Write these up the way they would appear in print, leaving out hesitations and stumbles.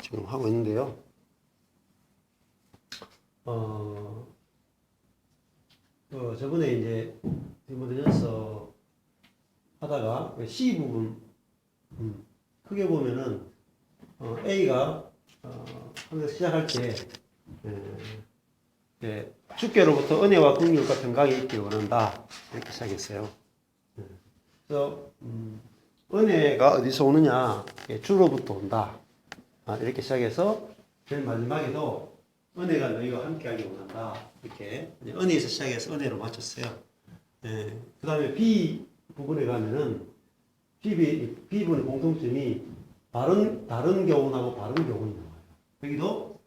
지금 하고 있는데요. 저번에 이제 디모데전서 하다가 C 부분 크게 보면은 A가 항상 시작할 때 주께로부터 은혜와 긍휼과 평강이 있기를 원한다 이렇게 시작했어요. 그래서 은혜가 어디서 오느냐? 주로부터 온다. 이렇게 시작해서 제일 마지막에도 은혜가 너희와 함께하기 원한다. 이렇게 은혜에서 시작해서 은혜로 마쳤어요. 그 다음에 B 부분에 가면은 B 부분의 공통점이 다른 교훈하고 바른 교훈이 나와요. 여기도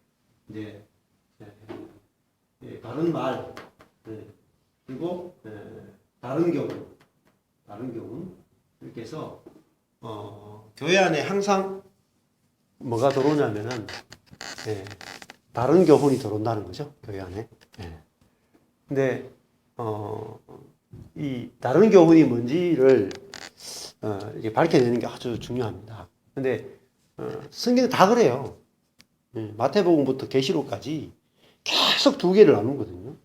이제 바른 말 그리고 다른 교훈 이렇게 해서 교회 안에 항상 뭐가 들어오냐면은 다른 교훈이 들어온다는 거죠. 교회 안에. 근데 이 다른 교훈이 뭔지를 이렇게 밝혀내는 게 아주 중요합니다. 근데 성경은 다 그래요. 마태복음부터 계시록까지 계속 두 개를 나누거든요.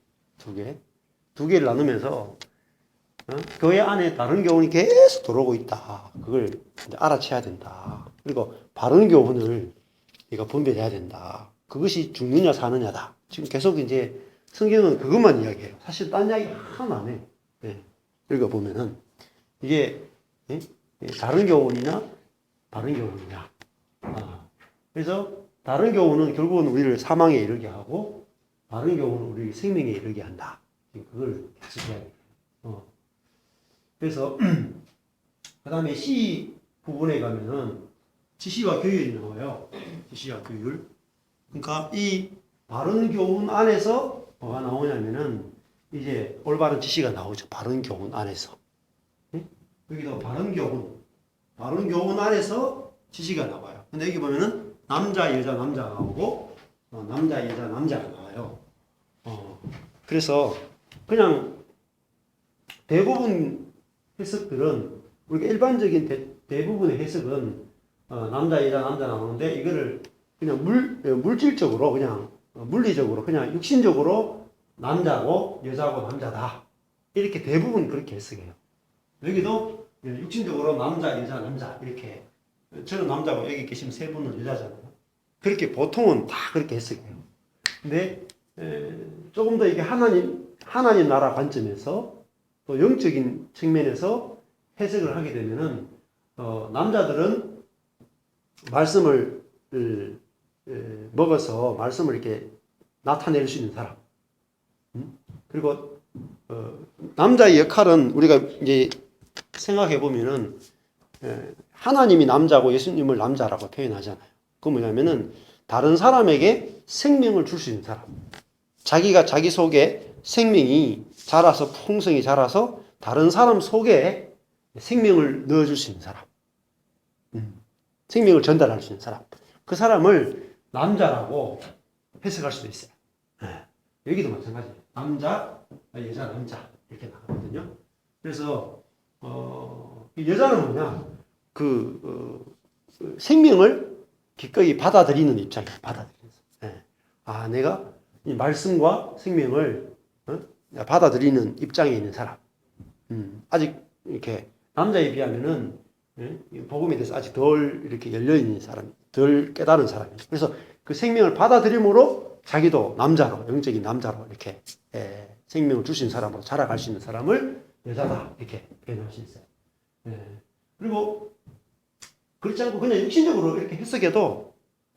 두 개를 나누면서 교회 안에 다른 교훈이 계속 들어오고 있다. 그걸 이제 알아채야 된다. 그리고 바른 교훈을 우리가 분별해야 된다. 그것이 죽느냐 사느냐다. 지금 계속 이제 성경은 그것만 이야기해요. 사실 딴 이야기 하나도 안 해요. 읽어보면은 이게 다른 교훈이냐 바른 교훈이냐. 그래서 다른 교훈은 결국은 우리를 사망에 이르게 하고 바른 교훈은 우리를 생명에 이르게 한다. 그걸 계속 이야기해요. 그래서 그 다음에 C 부분에 가면은 지시와 규율이 나와요. 지시와 규율. 그러니까 이 바른 교훈 안에서 뭐가 나오냐면은 이제 올바른 지시가 나오죠. 바른 교훈 안에서. 여기도 바른 교훈 안에서 지시가 나와요. 근데 여기 보면은 남자, 여자, 남자가 나오고 남자, 여자, 남자가 나와요. 그래서 그냥 대부분 해석들은 우리가 일반적인 대부분의 해석은 남자, 여자, 남자 나오는데 이거를 그냥 물질적으로 그냥 물리적으로 그냥 육신적으로 남자고 여자고 남자다. 이렇게 대부분 그렇게 해석해요. 여기도 육신적으로 남자, 여자, 남자 이렇게 저는 남자고 여기 계시면 세 분은 여자잖아요. 그렇게 보통은 다 그렇게 해석해요. 근데 조금 더 이게 하나님 나라 관점에서 또 영적인 측면에서 해석을 하게 되면은 남자들은 말씀을 먹어서 말씀을 이렇게 나타낼 수 있는 사람. 그리고 남자의 역할은 우리가 이제 생각해 보면은 하나님이 남자고 예수님을 남자라고 표현하잖아요. 그 뭐냐면은 다른 사람에게 생명을 줄 수 있는 사람. 자기가 자기 속에 생명이 자라서 풍성히 자라서 다른 사람 속에 생명을 넣어줄 수 있는 사람. 생명을 전달할 수 있는 사람. 그 사람을 남자라고 해석할 수도 있어요. 여기도 마찬가지예요. 남자, 여자, 남자 이렇게 나가거든요. 그래서 여자는 뭐냐? 생명을 기꺼이 받아들이는 입장이에요. 받아들이는. 내가 이 말씀과 생명을 받아들이는 입장에 있는 사람. 아직 이렇게 남자에 비하면은 복음에 대해서 아직 덜 이렇게 열려 있는 사람, 덜 깨달은 사람이에요. 그래서 그 생명을 받아들임으로 자기도 남자로, 영적인 남자로 이렇게 생명을 주신 사람으로 자라갈 수 있는 사람을 여자다 이렇게 표현할 수 있어요. 그리고 그렇지 않고 그냥 육신적으로 이렇게 해석해도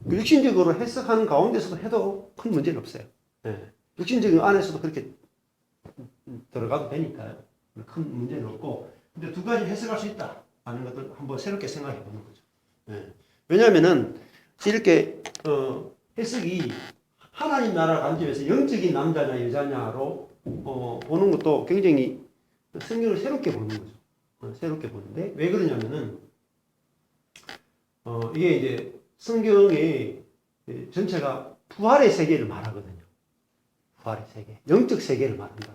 그 육신적으로 해석하는 가운데서도 해도 큰 문제는 없어요. 육신적인 안에서도 그렇게 들어가도 되니까요. 큰 문제는 없고, 근데 두 가지 해석할 수 있다 하는 것들 한번 새롭게 생각해 보는 거죠. 왜냐하면은 이렇게 해석이 하나님 나라 관점에서 영적인 남자냐 여자냐로 보는 것도 굉장히 성경을 새롭게 보는 거죠. 새롭게 보는데 왜 그러냐면은 이게 이제 성경의 전체가 부활의 세계를 말하거든요. 부활의 세계, 영적 세계를 말한다.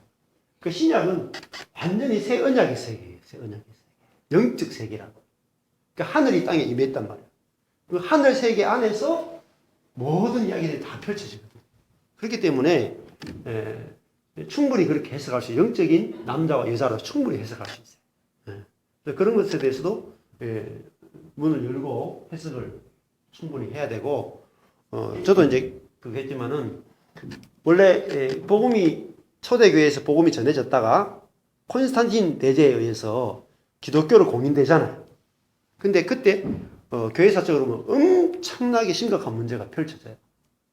그 신약은 완전히 새 언약의 세계예요. 새 언약의 세계, 영적 세계라고. 그러니까 하늘이 땅에 임했단 말이에요. 그 하늘 세계 안에서 모든 이야기들이 다 펼쳐지거든요. 그렇기 때문에 충분히 그렇게 해석할 수 있어요. 영적인 남자와 여자로 충분히 해석할 수 있어요. 그런 것에 대해서도 문을 열고 해석을 충분히 해야 되고, 저도 이제 그랬지만은 원래 복음이 초대교회에서 복음이 전해졌다가 콘스탄틴 대제에 의해서 기독교로 공인되잖아요. 근데 그때 교회사적으로 보면 엄청나게 심각한 문제가 펼쳐져요.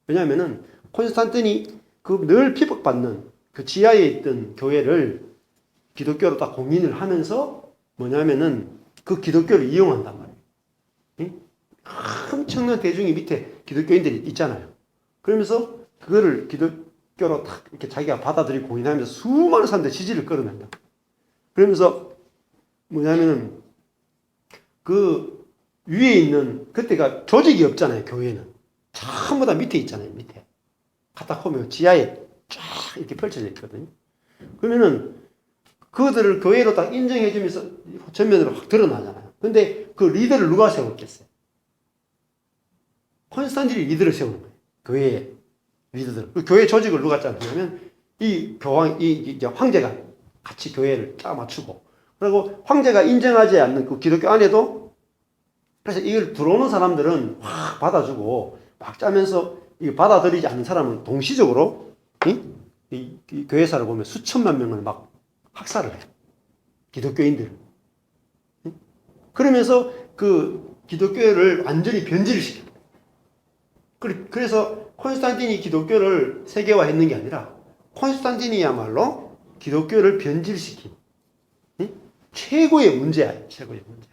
왜냐하면은 콘스탄틴이 그 늘 핍박받는 그 지하에 있던 교회를 기독교로 딱 공인을 하면서 뭐냐면은 그 기독교를 이용한단 말이에요. 응? 엄청난 대중이 밑에 기독교인들이 있잖아요. 그러면서 그거를 기독교로 딱 이렇게 자기가 받아들이고 공인하면서 수많은 사람들 지지를 끌어낸다. 그러면서 뭐냐면은 그 위에 있는 그때가 조직이 없잖아요. 교회는 전부 다 밑에 있잖아요. 밑에 카타콤이 지하에 쫙 이렇게 펼쳐져 있거든요. 그러면은 그들을 교회로 딱 인정해주면서 전면으로 확 드러나잖아요. 근데 그 리더를 누가 세웠겠어요? 콘스탄틴이 리더를 세우는 거예요. 교회의 리더들. 그 교회 조직을 누가 짜냐면 이 교황, 이 황제가 같이 교회를 짜 맞추고, 그리고 황제가 인정하지 않는 그 기독교 안에도, 그래서 이걸 들어오는 사람들은 확 받아주고 막 짜면서 이 받아들이지 않는 사람은 동시적으로 이 교회사를 보면 수천만 명을 막 학살을 해요. 기독교인들을. 그러면서 그 기독교를 완전히 변질을 시켜요. 그래서 콘스탄틴이 기독교를 세계화했는 게 아니라 콘스탄틴이야말로 기독교를 변질시킨 최고의 문제야, 최고의 문제.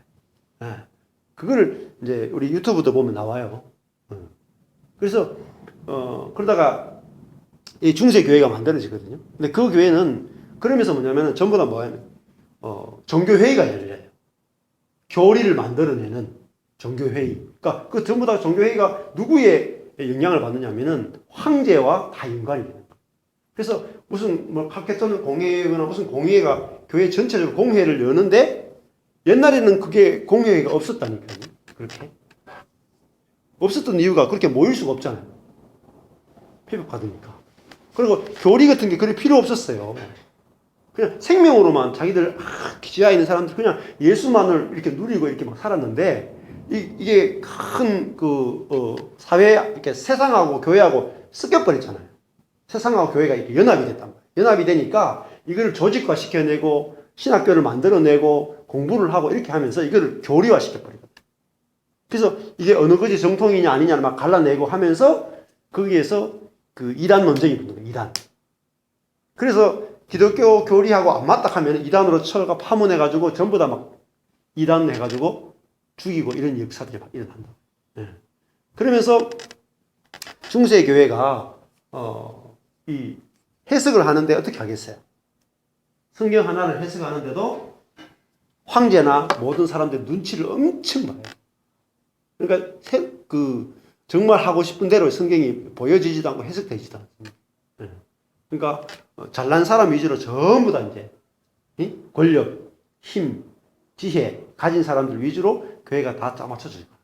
그거를 이제 우리 유튜브도 보면 나와요. 그래서 그러다가 이 중세 교회가 만들어지거든요. 근데 그 교회는 그러면서 뭐냐면 전부 다 뭐냐면 종교 회의가 열려요. 교리를 만들어내는 종교 회의. 그러니까 그 전부 다 종교 회의가 누구의 영향을 받느냐면은 황제와 다 연관이 되는 거예요. 그래서 무슨 뭐 하케톤 공회거나 무슨 공회가 교회 전체적으로 공회를 여는데 옛날에는 그게 공회가 없었다니까요. 그렇게 없었던 이유가 그렇게 모일 수가 없잖아요. 핍박받으니까. 그리고 교리 같은 게 그리 필요 없었어요. 그냥 생명으로만 자기들 지하에 있는 사람들 그냥 예수만을 이렇게 누리고 이렇게 막 살았는데 이게 큰 사회 이렇게 세상하고 교회하고 섞여버렸잖아요. 세상하고 교회가 이렇게 연합이 됐단 말이에요. 연합이 되니까 이걸 조직화 시켜내고 신학교를 만들어내고 공부를 하고 이렇게 하면서 이거를 교리화 시켜버리거든요. 그래서 이게 어느 것이 정통이냐 아니냐를 막 갈라내고 하면서 거기에서 그 이단 논쟁이 붙는 거예요. 이단. 그래서 기독교 교리하고 안 맞다 하면 이단으로 철가 파문해가지고 전부 다 막 이단 해가지고 죽이고 이런 역사들이 막 일어난다. 그러면서 중세 교회가 이 해석을 하는데 어떻게 하겠어요? 성경 하나를 해석하는데도 황제나 모든 사람들 눈치를 엄청 봐요. 그러니까 정말 하고 싶은 대로 성경이 보여지지도 않고 해석되지도 않습니다. 그러니까 잘난 사람 위주로 전부 다 이제 권력, 힘, 지혜 가진 사람들 위주로 교회가 다 짜맞춰져 있고.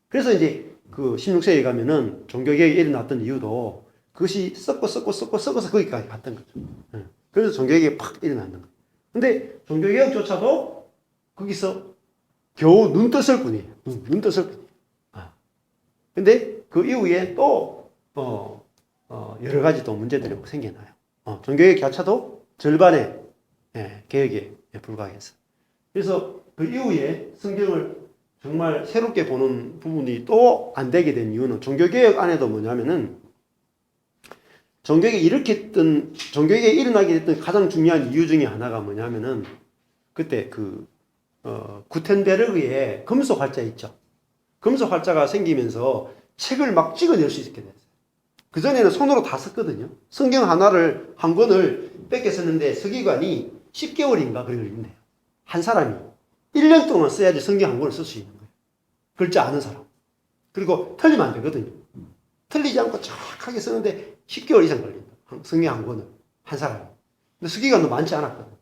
그래서 이제 그 16세기에 가면은 종교개혁이 일어났던 이유도 그것이 섞어서 거기까지 갔던 거죠. 그래서 종교개혁이 팍 일어났는 거예요. 근데 종교개혁조차도 거기서 겨우 눈 떴을 뿐이에요. 눈 떴을 뿐이에요. 근데 그 이후에 또 여러 가지 또 문제들이 생겨나요. 종교개혁 자체도 절반의 개혁에 불과해서. 그래서 그 이후에 성경을 정말 새롭게 보는 부분이 또 안 되게 된 이유는 종교개혁 안에도 뭐냐면은 종교개혁이 일어나게 됐던 가장 중요한 이유 중에 하나가 뭐냐면은 그때 구텐베르그의 금속 활자 있죠. 금속 활자가 생기면서 책을 막 찍어낼 수 있게 됐어요. 그전에는 손으로 다 썼거든요. 성경 하나를 한 권을 뺏겨 썼는데 서기관이 10개월인가 그걸 읽는데요. 한 사람이 1년 동안 써야지 성경 한 권을 쓸 수 있는 거예요. 글자 아는 사람. 그리고 틀리면 안 되거든요. 틀리지 않고 정확하게 쓰는데 10개월 이상 걸린다. 성경 한 권을 한 사람이. 근데 서기관도 많지 않았거든요.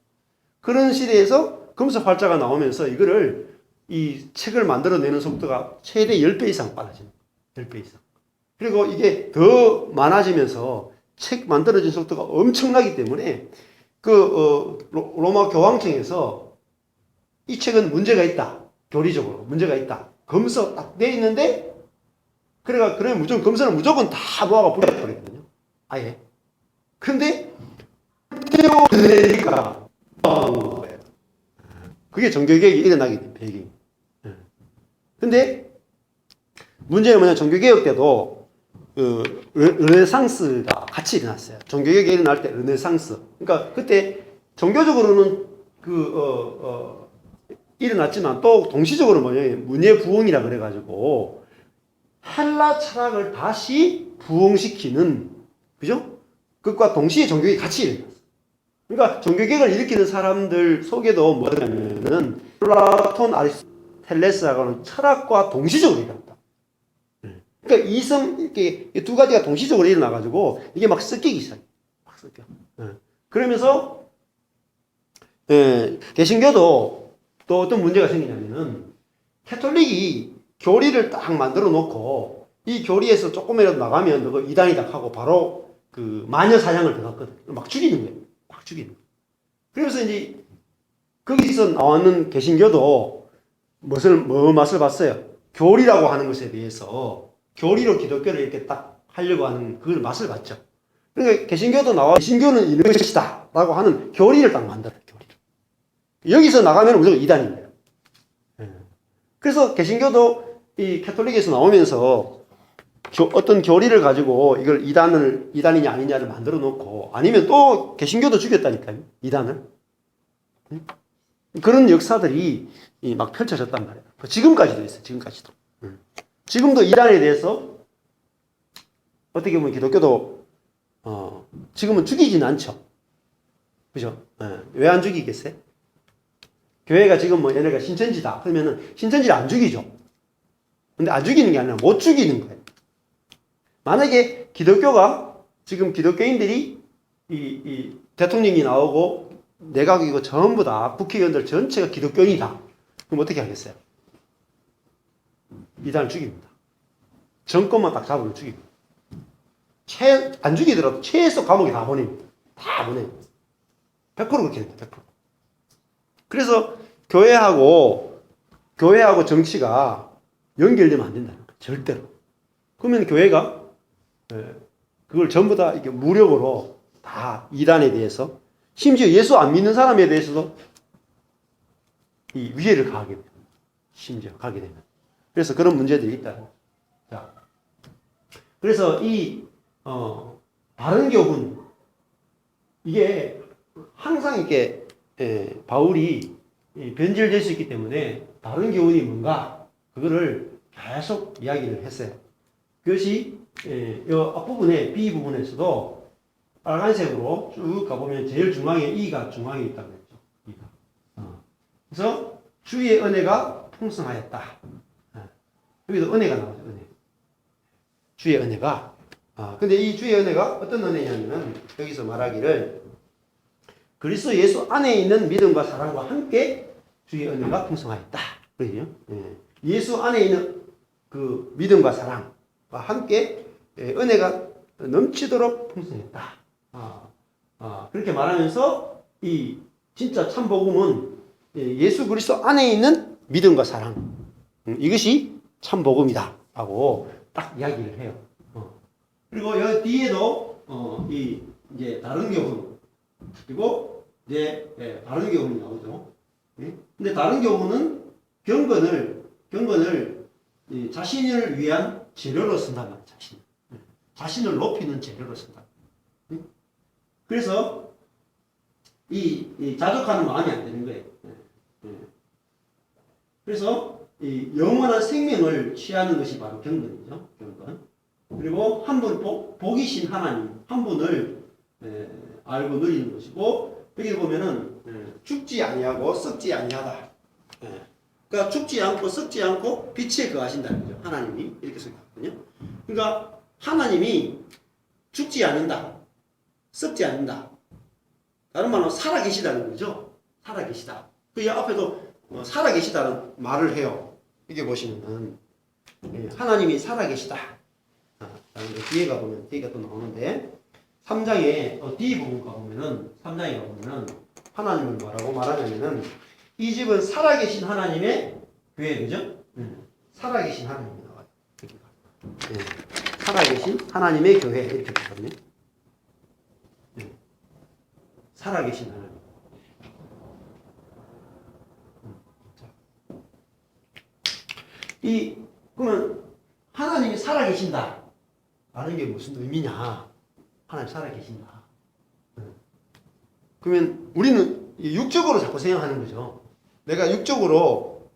그런 시대에서 금속 활자가 나오면서 이거를 이 책을 만들어내는 속도가 최대 10배 이상 빨라지는 거예요. 10배 이상. 그리고 이게 더 많아지면서 책 만들어진 속도가 엄청나기 때문에 로마 교황청에서 이 책은 문제가 있다. 교리적으로 문제가 있다. 검서 딱 돼 있는데 그러면 무조건 검서는 무조건 다 모아가 버리거든요. 아예. 근데 태워내니까 거예요. 그게 종교개혁이 일어나게 된 배경이. 근데 문제는 뭐냐, 종교개혁 때도 르네상스가 같이 일어났어요. 종교개혁이 일어날 때 르네상스. 그러니까 그때 종교적으로는 일어났지만 또 동시적으로 뭐냐, 문예 부흥이라 그래가지고 헬라 철학을 다시 부흥시키는, 그죠? 그것과 동시에 종교개혁이 같이 일어났어요. 그러니까 종교개혁을 일으키는 사람들 속에도 뭐냐면은 플라톤, 아리스토텔레스하고는 철학과 동시적으로 일어났다. 그러니까 이렇게 두 가지가 동시적으로 일어나가지고 이게 막 섞이기 시작해. 막 섞여. 그러면서 개신교도 또 어떤 문제가 생기냐면은 캐톨릭이 교리를 딱 만들어 놓고 이 교리에서 조금이라도 나가면 그거 이단이다 하고 바로 그 마녀 사냥을 들어갔거든. 막 죽이는 거예요. 막 죽이는 거예요. 그래서 이제 거기서 나왔는 개신교도 뭐 맛을 봤어요? 교리라고 하는 것에 대해서 교리로 기독교를 이렇게 딱 하려고 하는 그걸 맛을 봤죠. 그러니까 개신교도 개신교는 이런 것이다 라고 하는 교리를 딱 만들어요. 교리를. 여기서 나가면 무조건 이단인 거예요. 그래서 개신교도 이 캐톨릭에서 나오면서 어떤 교리를 가지고 이걸 이단이냐 아니냐를 만들어 놓고, 아니면 또 개신교도 죽였다니까요. 이단을. 그런 역사들이 막 펼쳐졌단 말이에요. 지금까지도 있어요. 지금까지도. 지금도 이단에 대해서 어떻게 보면 기독교도 지금은 죽이진 않죠. 그죠? 왜 안 죽이겠어요? 교회가 지금 뭐 얘네가 신천지다 그러면은 신천지를 안 죽이죠. 근데 안 죽이는 게 아니라 못 죽이는 거예요. 만약에 기독교가 지금 기독교인들이 이 대통령이 나오고 내각이고 전부 다 국회의원들 전체가 기독교인이다. 그럼 어떻게 하겠어요? 이단을 죽입니다. 정권만 딱 잡으면 죽입니다. 안 죽이더라도 최소 감옥에 다 보냅니다. 다 보냅니다. 100% 그렇게 됩니다. 100%. 그래서 교회하고 정치가 연결되면 안 된다는 거예요. 절대로. 그러면 교회가 그걸 전부 다 이렇게 무력으로 다 이단에 대해서, 심지어 예수 안 믿는 사람에 대해서도 이 위해를 가하게 돼요. 심지어 가게 되면. 그래서 그런 문제들이 있다. 자, 그래서 이 바른 교훈, 이게 항상 이렇게 바울이 변질될 수 있기 때문에 바른 교훈이 뭔가 그거를 계속 이야기를 했어요. 그것이 이 앞부분에 B 부분에서도 빨간색으로 쭉 가보면 제일 중앙에 E가 중앙에 있다고 했죠. E가. 그래서 주의 은혜가 풍성하였다. 여기도 은혜가 나오죠. 은혜. 주의 은혜가. 근데 이 주의 은혜가 어떤 은혜냐면은 여기서 말하기를 그리스도 예수 안에 있는 믿음과 사랑과 함께 주의 은혜가 풍성하였다. 그러죠. 예수 안에 있는 그 믿음과 사랑과 함께 은혜가 넘치도록 풍성했다. 그렇게 말하면서 이 진짜 참 복음은 예수 그리스도 안에 있는 믿음과 사랑, 이것이 참 복음이다 라고 딱 이야기를 해요. 그리고 여기 뒤에도 이제 다른 교훈, 그리고 이제 다른 교훈이 나오죠. 근데 다른 교훈은 경건을 자신을 위한 재료로 쓴단 말이에요. 자신을 높이는 재료로 쓴다. 그래서 이 자족하는 마음이 안 되는 거예요. 그래서 이 영원한 생명을 취하는 것이 바로 경건이죠. 경건. 그리고 한 분 복이신 하나님 한 분을 알고 누리는 것이고, 여기 보면은 죽지 아니하고 썩지 아니하다. 그러니까 죽지 않고 썩지 않고 빛에 거하신다는 거죠. 하나님이 이렇게 생각하거든요. 그러니까 하나님이 죽지 않는다, 썩지 않는다. 다른 말로 살아계시다는 거죠. 살아계시다. 그 앞에도 살아계시다는 말을 해요. 이게 보시면은 하나님이 살아계시다. 뒤에 가보면 뒤가 또 나오는데 3장에 뒤 부분 가보면은 3장에 가보면은 하나님을 뭐라고 말하냐면은 이 집은 살아계신 하나님의 교회, 그죠? 살아계신 하나님이 나와요. 살아계신 하나님의 교회 이렇게 되거든요. 살아계신 하나님. 그러면 하나님이 살아계신다 라는 게 무슨 의미냐? 하나님 살아계신다. 그러면 우리는 육적으로 자꾸 생각하는 거죠. 내가 육적으로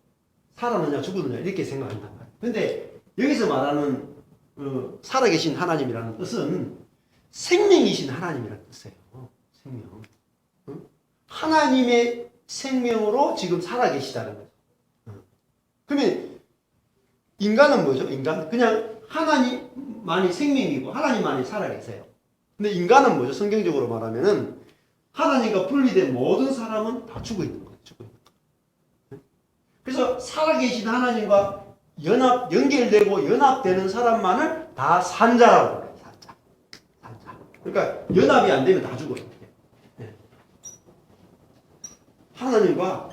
살았느냐 죽었느냐 이렇게 생각한단 말이에요. 근데 여기서 말하는 살아계신 하나님이라는 뜻은 생명이신 하나님이라는 뜻이에요. 생명. 하나님의 생명으로 지금 살아계시다는 거죠. 그러면 인간은 뭐죠? 인간? 그냥 하나님만이 생명이고 하나님만이 살아계세요. 근데 인간은 뭐죠? 성경적으로 말하면은 하나님과 분리된 모든 사람은 다 죽어 있는 거예요. 죽어 있는 거예요. 그래서 살아계신 하나님과 연결되고 연합되는 사람만을 다 산자라고 그래요. 산자. 그러니까 연합이 안 되면 다 죽어요. 하나님과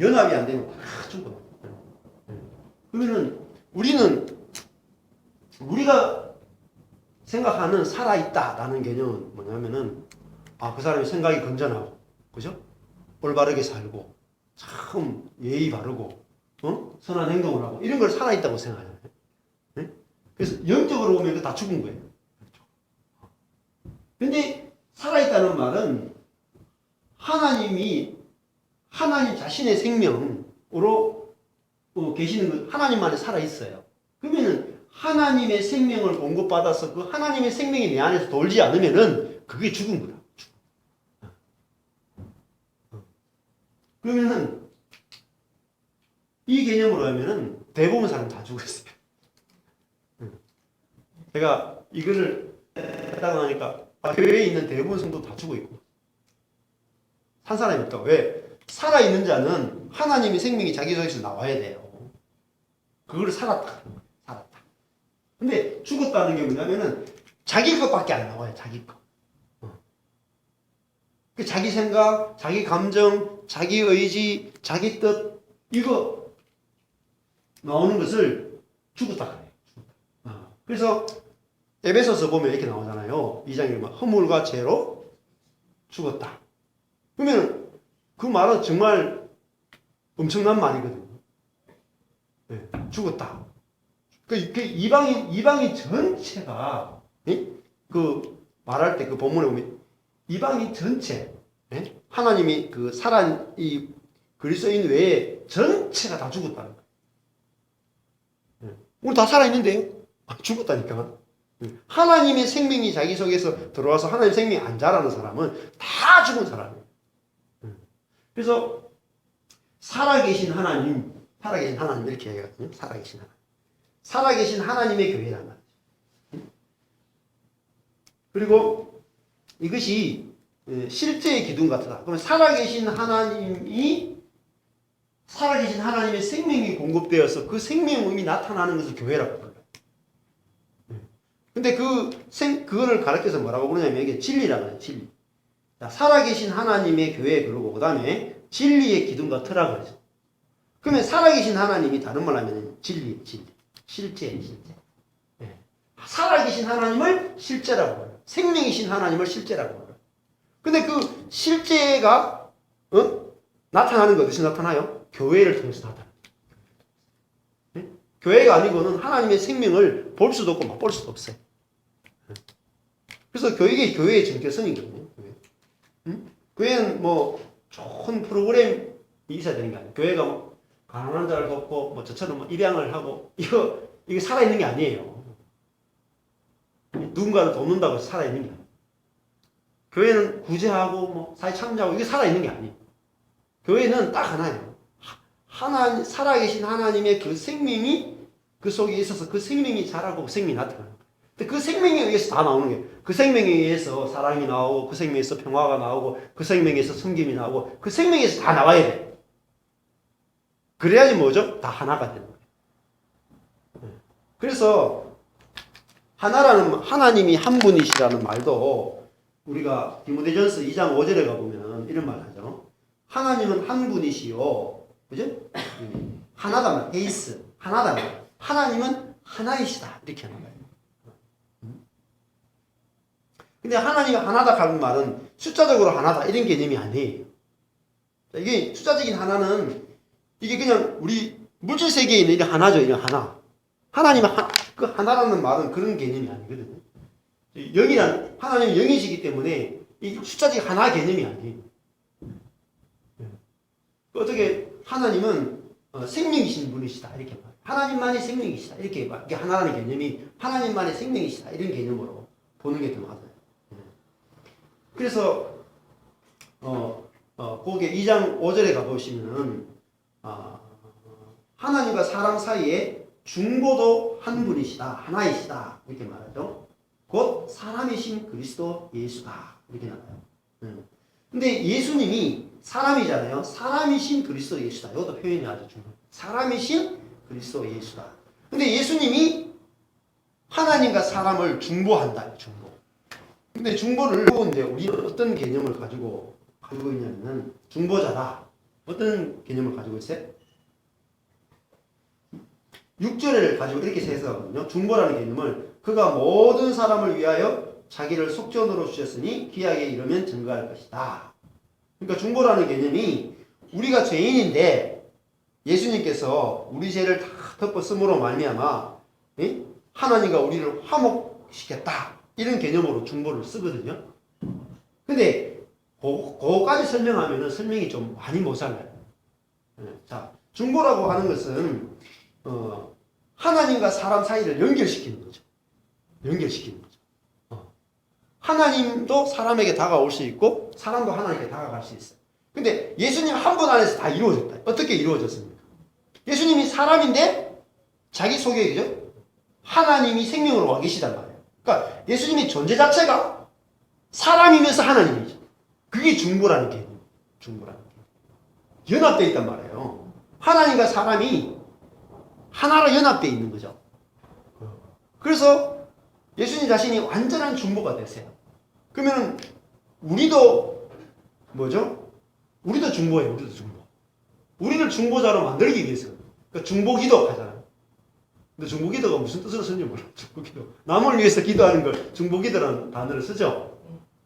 연합이 안 되면 다 죽어요. 그러면은 우리가 생각하는 살아있다라는 개념은 뭐냐면은 그 사람이 생각이 건전하고, 그죠? 올바르게 살고, 참 예의 바르고, 선한 행동을 하고, 이런 걸 살아있다고 생각해요. 네? 그래서 영적으로 보면 이거 다 죽은 거예요. 근데 살아있다는 말은 하나님 자신의 생명으로 계시는 것, 하나님만이 살아있어요. 그러면은 하나님의 생명을 공급받아서 그 하나님의 생명이 내 안에서 돌지 않으면은 그게 죽은 거다. 그러면은 이 개념으로 하면은 대부분 사람 다 죽었어요. 제가 이거를 하다가 나니까 교회에 있는 대부분 성도 다 죽어 있고 산 사람이 없다고. 왜? 살아있는 자는 하나님의 생명이 자기 속에서 나와야 돼요. 그걸 살았다. 근데 죽었다는 게 뭐냐면은 자기 것밖에 안 나와요. 자기 것. 그 자기 생각, 자기 감정, 자기 의지, 자기 뜻 이거 나오는 것을 죽었다 그래요. 그래서 에베소서 보면 이렇게 나오잖아요. 2장에 허물과 죄로 죽었다. 그러면 그 말은 정말 엄청난 말이거든요. 네, 죽었다. 그 이방인 전체가 그 말할 때 그 본문에 보면 이방인 전체 하나님이 그 살아 이 그리스도인 외에 전체가 다 죽었다는 거예요. 우리 다 살아 있는데요. 죽었다니까. 하나님의 생명이 자기 속에서 들어와서 하나님의 생명이 안 자라는 사람은 다 죽은 사람이에요. 그래서 살아계신 하나님 이렇게 얘기하거든요. 살아계신 하나님의 교회란 말이죠. 그리고 이것이 실제의 기둥 같다. 그러면 살아계신 하나님의 생명이 공급되어서 그 생명이 나타나는 것을 교회라고 불러요. 근데 그거를 가르쳐서 뭐라고 부르냐면 이게 진리라고 해요. 진리. 자, 살아계신 하나님의 교회 그러고 그 다음에 진리의 기둥과 터라고 하죠. 그러면 살아계신 하나님이 다른 말로 하면 진리. 실제. 네. 살아계신 하나님을 실제라고 해요. 생명이신 하나님을 실제라고 해요. 근데 그 실제가 나타나는 거 어디서 나타나요? 교회를 통해서 나타나요. 네? 교회가 아니고는 하나님의 생명을 볼 수도 없고 맛볼 수도 없어요. 네? 그래서 이게 교회의 정체성이거든요. 교회는 뭐 좋은 프로그램이 있어야 되는 게 아니에요. 교회가 뭐 가난한 자를 돕고 뭐 저처럼 뭐 입양을 하고 이게 살아있는 게 아니에요. 누군가를 돕는다고 해서 살아있는 게 아니에요. 교회는 구제하고 뭐 사회 참여하고 이게 살아있는 게 아니에요. 교회는 딱 하나예요. 살아계신 하나님의 그 생명이 그 속에 있어서 그 생명이 자라고 그 생명이 나타나는 거예요. 근데 그 생명에 의해서 다 나오는 거예요. 그 생명에 의해서 사랑이 나오고 그 생명에서 평화가 나오고 그 생명에서 섬김이 나오고 그 생명에서 다 나와야 돼. 그래야지 뭐죠? 다 하나가 되는 거예요. 그래서 하나님이 한 분이시라는 말도 우리가 디모데전서 2장 5절에 가보면 이런 말 하죠. 하나님은 한 분이시요. 그죠? 하나다 말, 에이스. 하나다 말. 하나님은 하나이시다. 이렇게 하는 거예요. 근데 하나님이 하나다 하는 말은 숫자적으로 하나다 이런 개념이 아니에요. 이게 숫자적인 하나는 이게 그냥 우리 물질 세계에 있는 이런 하나죠. 이런 하나. 하나님은 그 하나라는 말은 그런 개념이 아니거든요. 하나님은 영이시기 때문에 이 숫자적 하나 개념이 아니에요. 어떻게 하나님은 생명이신 분이시다 이렇게 말. 하나님만이 생명이시다 이렇게 말. 이게 하나라는 개념이 하나님만의 생명이시다 이런 개념으로 보는 게 더 맞아요. 그래서 거기에 2장 5절에 가보시면은 하나님과 사람 사이에 중보도 한 분이시다 하나이시다 이렇게 말하죠. 곧 사람이신 그리스도 예수다 이렇게 나와요. 근데 예수님이 사람이잖아요. 사람이신 그리스도 예수다. 이것도 표현이 아주 중요해요. 사람이신 그리스도 예수다. 근데 예수님이 하나님과 사람을 중보한다. 중보. 근데 중보를 이제 우리는 어떤 개념을 가지고 있냐면 중보자다. 어떤 개념을 가지고 있어요? 6절을 가지고 이렇게 해석하거든요. 중보라는 개념을 그가 모든 사람을 위하여 자기를 속전으로 주셨으니 기약에 이르면 증거할 것이다. 그러니까 중보라는 개념이 우리가 죄인인데 예수님께서 우리 죄를 다 덮어 쓰므로 말미암아 하나님과 우리를 화목시켰다. 이런 개념으로 중보를 쓰거든요. 근데 그거까지 설명하면은 설명이 좀 많이 모자라요. 자, 중보라고 하는 것은 하나님과 사람 사이를 연결시키는 거죠. 연결시키는 거죠. 하나님도 사람에게 다가올 수 있고 사람도 하나님께 다가갈 수 있어요. 근데 예수님 한 분 안에서 다 이루어졌다. 어떻게 이루어졌습니까? 예수님이 사람인데 자기 속에 그죠? 하나님이 생명으로 와 계시단 말이에요. 그러니까 예수님의 존재 자체가 사람이면서 하나님이죠. 그게 중보라는 개념. 중보라는 개념. 연합되어 있단 말이에요. 하나님과 사람이 하나로 연합되어 있는 거죠. 그래서 예수님 자신이 완전한 중보가 되세요. 그러면 우리도 뭐죠? 우리도 중보예요. 우리도 중보. 우리를 중보자로 만들기 위해서. 그러니까 중보기도 하잖아요. 근데 중보기도가 무슨 뜻으로 쓰는지 몰라요. 중보기도. 남을 위해서 기도하는 걸 중보기도라는 단어를 쓰죠.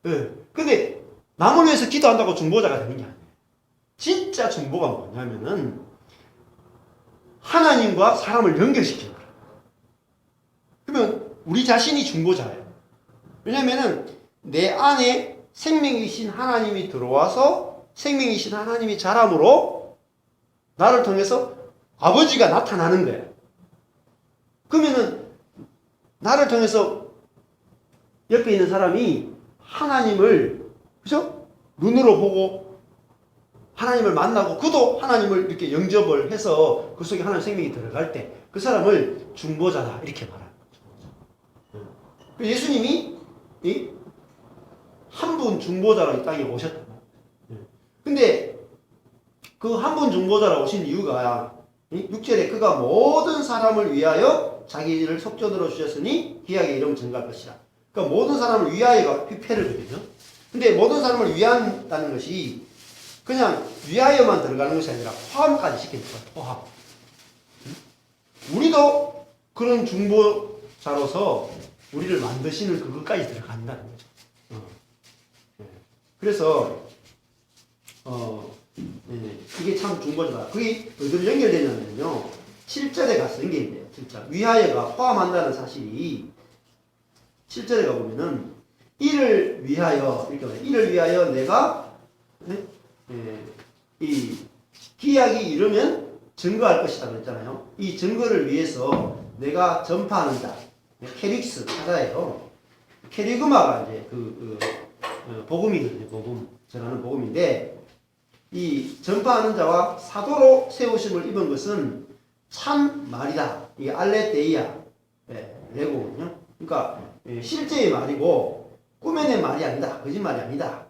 네. 근데 남을 위해서 기도한다고 중보자가 되는 게 아니에요. 진짜 중보가 뭐냐면은 하나님과 사람을 연결시키는 거예요. 그러면 우리 자신이 중보자예요. 왜냐면은 내 안에 생명이신 하나님이 들어와서 생명이신 하나님이 자람으로 나를 통해서 아버지가 나타나는 거예요. 그러면은 나를 통해서 옆에 있는 사람이 하나님을 그죠? 눈으로 보고 하나님을 만나고 그도 하나님을 이렇게 영접을 해서 그 속에 하나님의 생명이 들어갈 때 그 사람을 중보자다 이렇게 말하는 거죠. 예수님이 한 분 중보자로 이 땅에 오셨다. 근데 그 한 분 중보자로 오신 이유가 6절에 그가 모든 사람을 위하여 자기를 속전으로 주셨으니 기약에 이름 증거할 것이라. 그러니까 모든 사람을 위하여가 피패를 주거든요. 근데 모든 사람을 위한다는 것이 그냥 위하여만 들어가는 것이 아니라 포함까지 시키는 거예요. 포함. 우리도 그런 중보자로서 우리를 만드시는 그것까지 들어간다는 거죠. 그래서 이게 참 중보자다. 그게 어디로 연결되냐면요. 7절에 가서 연결돼요. 7절. 위하여가 포함한다는 사실이 7절에 가보면은 이를 위하여 이렇게 말해요. 이를 위하여 내가 이 기약이 이르면 증거할 것이다 그랬잖아요. 이 증거를 위해서 내가 전파하는 자 캐릭스 사자예요. 캐리그마가 이제 복음이거든요. 복음 전하는 복음인데 이 전파하는 자와 사도로 세우심을 입은 것은 참 말이다. 이게 알레데이아 레고거든요. 그러니까 실제의 말이고 꾸며낸 말이 아니다. 거짓말이 아니다.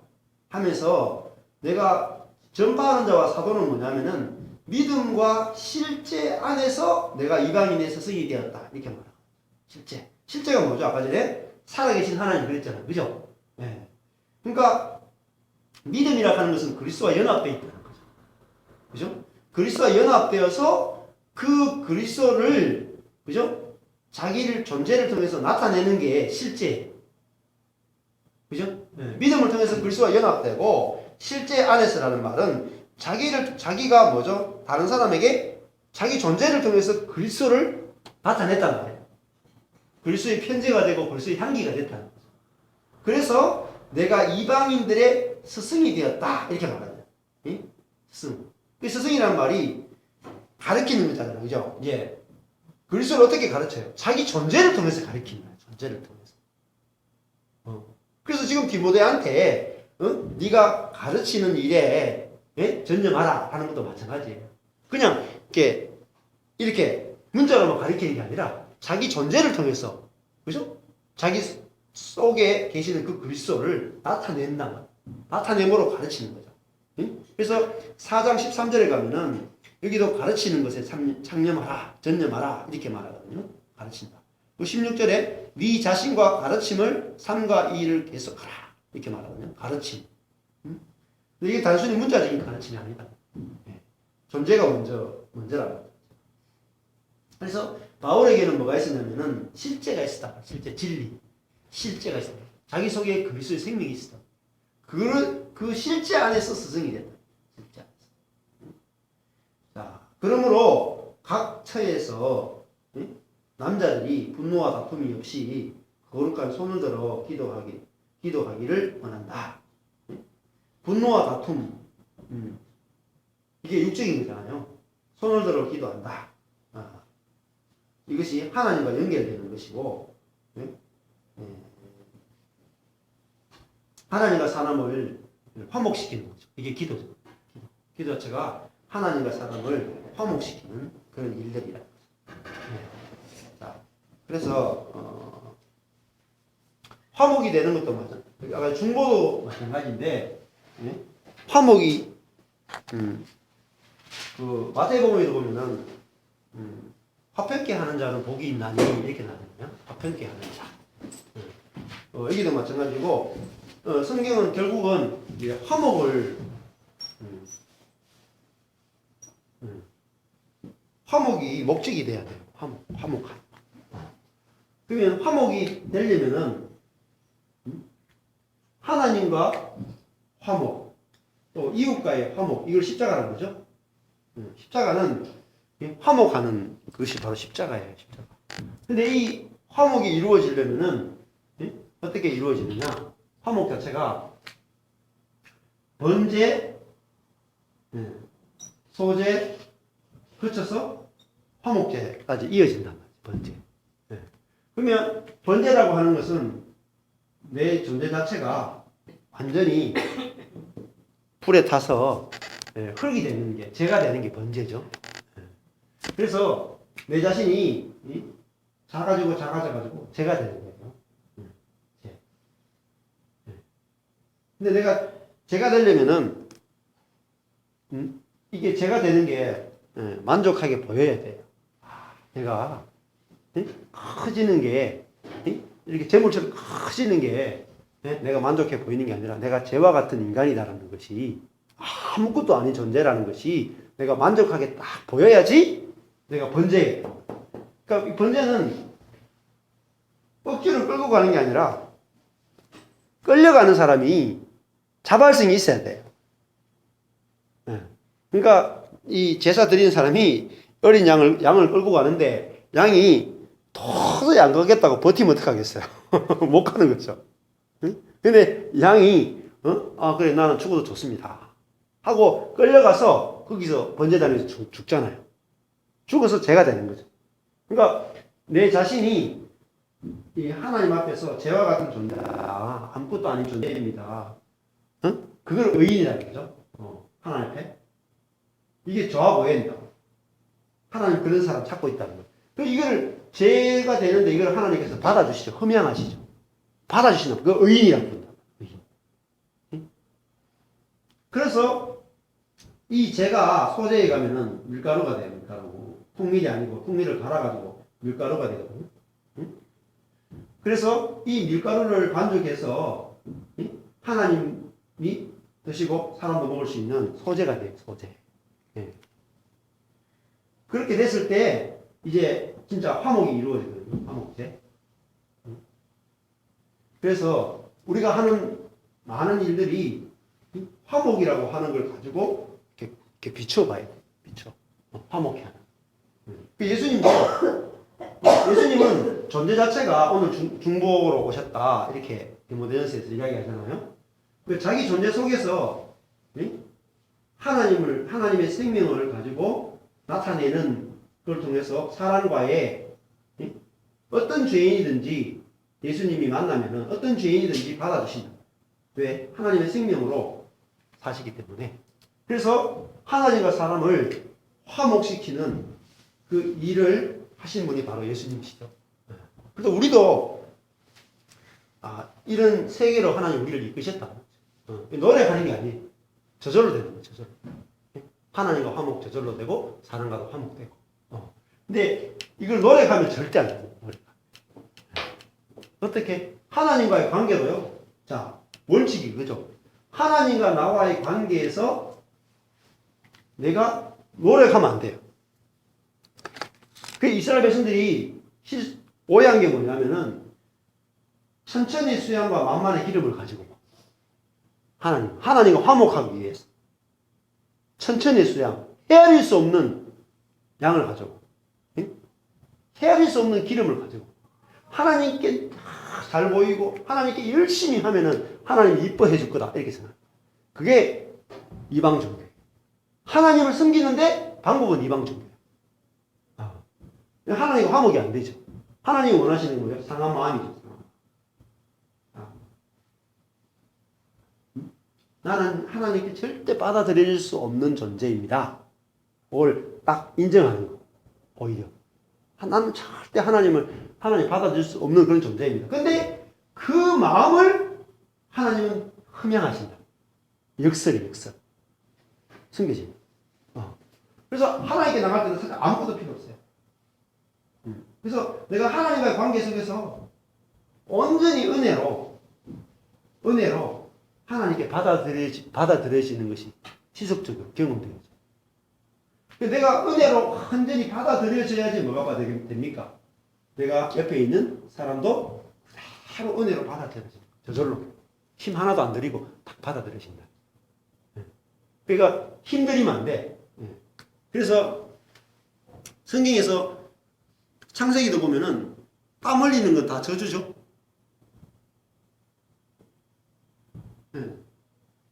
하면서 내가 전파하는 자와 사도는 뭐냐면은 믿음과 실제 안에서 내가 이방인의 스승이 되었다. 이렇게 말합니다. 실제가 뭐죠? 아까 전에 살아계신 하나님 그랬잖아요. 그죠? 네. 그러니까 믿음이라 하는 것은 그리스도와 연합되어 있다는 거죠. 그죠? 그리스도와 연합되어서 그 그리스도를, 그죠? 자기를 존재를 통해서 나타내는 게 실제. 그죠? 네. 믿음을 통해서 그리스도와 연합되고 실제 안에서라는 말은 자기가 뭐죠? 다른 사람에게 자기 존재를 통해서 그리스도를 나타냈단 말이에요. 그리스도의 편지가 되고 그리스도의 향기가 됐다는 거죠. 그래서 내가 이방인들의 스승이 되었다. 이렇게 말합니다. 응? 스승. 그 스승이라는 말이 가르치는 거잖아요. 그죠? 예. 그리스도를 어떻게 가르쳐요? 자기 존재를 통해서 가르치는 거예요. 존재를 통해서. 그래서 지금 디모데한테 네가 가르치는 일에 전념하라 하는 것도 마찬가지예요. 그냥 이렇게 문자로만 가르치는 게 아니라 자기 존재를 통해서, 그죠? 자기 속에 계시는 그 그리스도를 나타내므로 가르치는 거죠. 그래서 4장 13절에 가면은 여기도 가르치는 것에 창념하라, 전념하라 이렇게 말하거든요. 가르친다. 16절에 네 자신과 가르침을 3과 2를 계속하라 이렇게 말하거든요. 가르침. 근데 이게 단순히 문자적인 가르침이 아니다. 존재가 먼저라고. 그래서 바울에게는 뭐가 있었냐면은 실제가 있었다. 실제 진리. 실제가 있었다. 자기 속에 그리스도의 생명이 있었다. 그 실제 안에서 스승이 됐다. 실제 안에서. 자, 그러므로 각 처에서 남자들이 분노와 다툼이 없이 거룩한 손을 들어 기도하기를 원한다. 분노와 다툼, 이게 육적인 거잖아요. 손을 들어 기도한다. 이것이 하나님과 연결되는 것이고, 하나님과 사람을 화목시키는 거죠. 이게 기도죠. 기도 자체가 하나님과 사람을 화목시키는 그런 일들이라. 자, 그래서 화목이 되는 것도 마찬가지. 아까 중보도 마찬가지인데, 화목이 그 마태복음에도 보면은 화평케 하는 자는 복이 있나니 이렇게 나거든요. 화평케 하는 자. 여기도 마찬가지고 성경은 결국은 이제 화목을 화목이 목적이 돼야 돼요. 화목한. 그러면 화목이 되려면은 하나님과 화목, 또 이웃과의 화목, 이걸 십자가라는 거죠. 십자가는 화목하는 그것이 바로 십자가예요. 십자가. 근데 이 화목이 이루어지려면은 어떻게 이루어지느냐? 화목 자체가 번제, 소제, 거쳐서 화목제까지 이어진단 말이에요. 번제. 그러면 번제라고 하는 것은 내 존재 자체가 완전히 불에 타서 흙이 되는 게, 재가 되는 게 번제죠. 그래서 내 자신이 작아지고 재가 되는 거예요. 재. 근데 내가 재가 되려면은 이게 재가 되는 게 만족하게 보여야 돼요. 내가 커지는 게 이렇게 재물처럼 커지는 게 내가 만족해 보이는 게 아니라 내가 재와 같은 인간이다라는 것이 아무것도 아닌 존재라는 것이 내가 만족하게 딱 보여야지 내가 번제예요. 그러니까 이 번제는 억지로 끌고 가는 게 아니라 끌려가는 사람이 자발성이 있어야 돼요. 그러니까 이 제사 드리는 사람이 어린 양을 끌고 가는데 양이 도저히 안 가겠다고 버티면 어떡하겠어요? 못 가는 거죠. 근데 양이 그래 나는 죽어도 좋습니다 하고 끌려가서 거기서 번제단에서 죽잖아요. 죽어서 죄가 되는 거죠. 그러니까 내 자신이 이 하나님 앞에서 죄와 같은 존재다. 아무것도 아닌 존재입니다. 그걸 의인이라는 거죠. 하나님 앞에. 이게 좋아 보인다. 하나님 그런 사람 찾고 있다는 거예요. 이걸 죄가 되는데 이걸 하나님께서 받아주시죠. 흠양하시죠. 받아주시는 그 의인이라고 부른다. 의인. 그래서 이 재가 소재에 가면은 밀가루가 돼요. 밀가루. 통밀이 아니고 통밀을 갈아가지고 밀가루가 되거든요. 응? 그래서 이 밀가루를 반죽해서 하나님이 드시고 사람도 먹을 수 있는 소재가 돼요. 소재. 예. 그렇게 됐을 때 이제 진짜 화목이 이루어지거든요. 화목제. 그래서 우리가 하는 많은 일들이 화목이라고 하는 걸 가지고 이렇게 비춰봐야 돼. 비춰. 화목해 하는. 예수님은 존재 자체가 오늘 중보로 오셨다. 이렇게 디모데전서에서 이야기하잖아요. 자기 존재 속에서 하나님의 생명을 가지고 나타내는 걸 통해서 사람과의 어떤 죄인이든지 예수님이 만나면은 어떤 죄인이든지 받아주신다. 왜? 하나님의 생명으로 사시기 때문에. 그래서 하나님과 사람을 화목시키는 그 일을 하신 분이 바로 예수님이시죠. 그래서 우리도 이런 세계로 하나님 우리를 이끄셨다. 노력하는 게 아니에요. 저절로 되는 거예요. 저절로. 하나님과 화목 저절로 되고 사람과도 화목되고. 근데 이걸 노력하면 절대 안 돼요. 어떻게? 하나님과의 관계도요. 자, 원칙이 그죠? 하나님과 나와의 관계에서 내가 노력하면 안 돼요. 그 이스라엘 백성들이 오해한 게 뭐냐면은 천천히 수양과 만만의 기름을 가지고 하나님과 화목하기 위해서 천천히 수양, 헤아릴 수 없는 양을 가지고 헤아릴 수 없는 기름을 가지고 하나님께 잘 보이고 하나님께 열심히 하면은 하나님이 이뻐해 줄 거다 이렇게 생각해요. 그게 이방 종교예요. 하나님을 섬기는데 방법은 이방 종교예요. 하나님과 화목이 안 되죠. 하나님이 원하시는 거예요. 상한 마음이죠. 나는 하나님께 절대 받아들일 수 없는 존재입니다. 그걸 딱 인정하는 거. 오히려. 나는 절대 하나님 받아들일 수 없는 그런 존재입니다. 근데 그 마음을 하나님은 흠양하신다. 역설이 역설. 숨겨집니다. 그래서 하나님께 나갈 때는 사실 아무것도 필요 없어요. 그래서 내가 하나님과의 관계 속에서 온전히 은혜로 하나님께 받아들여지는 것이 지속적으로 경험되죠. 내가 은혜로 완전히 받아들여져야지 뭐가 됩니까? 내가 옆에 있는 사람도 바로 은혜로 받아들여집니다. 저절로. 힘 하나도 안 들이고 딱 받아들여진다. 그러니까 힘들이면 안 돼. 그래서 성경에서 창세기도 보면은 땀 흘리는 건 다 저주죠.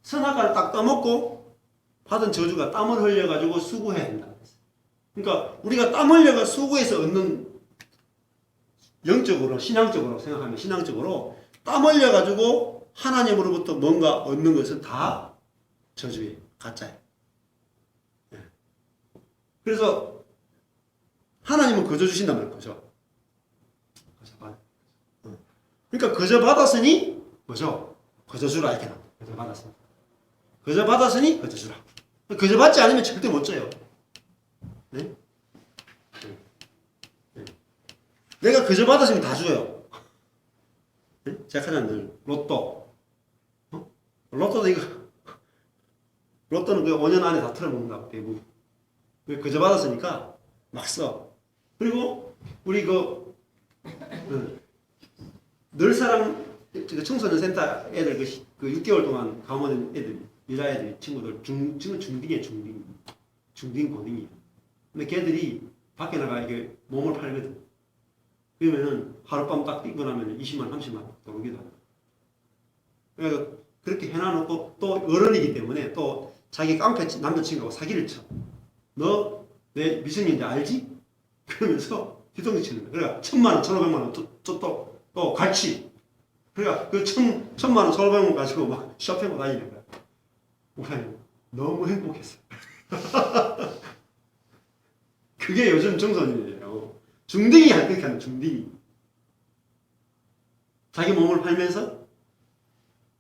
선악과를 딱 따먹고 받은 저주가 땀을 흘려가지고 수고해야 된다. 그러니까 우리가 땀 흘려가 수고해서 얻는 영적으로 신앙적으로 생각하면 신앙적으로 땀 흘려가지고 하나님으로부터 뭔가 얻는 것은 다 저주예요. 가짜예요. 그래서 하나님은 거저 주신단 말이에요. 거저. 그러니까 거저 받았으니 뭐죠? 거저 주라 이렇게 나와요. 거저 받았으니. 거저 받았으니 거저 주라. 거저 받지 않으면 절대 못 줘요. 네? 네. 내가 거저 받았으면 다 줘요. 네? 제가 하잖아요. 늘 로또. 로또도 로또는 그 5년 안에 다 털어먹는다고 대부분. 거저 받았으니까 막 써. 그리고 우리 늘사랑 청소년 센터 애들 그 6개월 동안 가면 애들 여자애들 친구들 지금 중딩이에요. 중딩 고딩이에요. 근데 걔들이 밖에 나가 이게 몸을 팔거든. 그러면은 하룻밤 딱 뛰고 나면 20만 30만 들어오기도 하고. 그래서 그렇게 해놔놓고 또 어른이기 때문에 또 자기 깡패 남자친구하고 사기를 쳐. 너 내 미성년자 알지? 그러면서 뒤통수 치는 거야. 그러니까 1,000만 원, 1,500만 원 또 같이. 그러니까 그 1,000만 원, 1,500만 원 가지고 막 쇼핑하고 다니는 거야. 우선 너무 행복했어. 그게 요즘 청소년이에요. 중딩이 그렇게 하는 중딩이. 자기 몸을 팔면서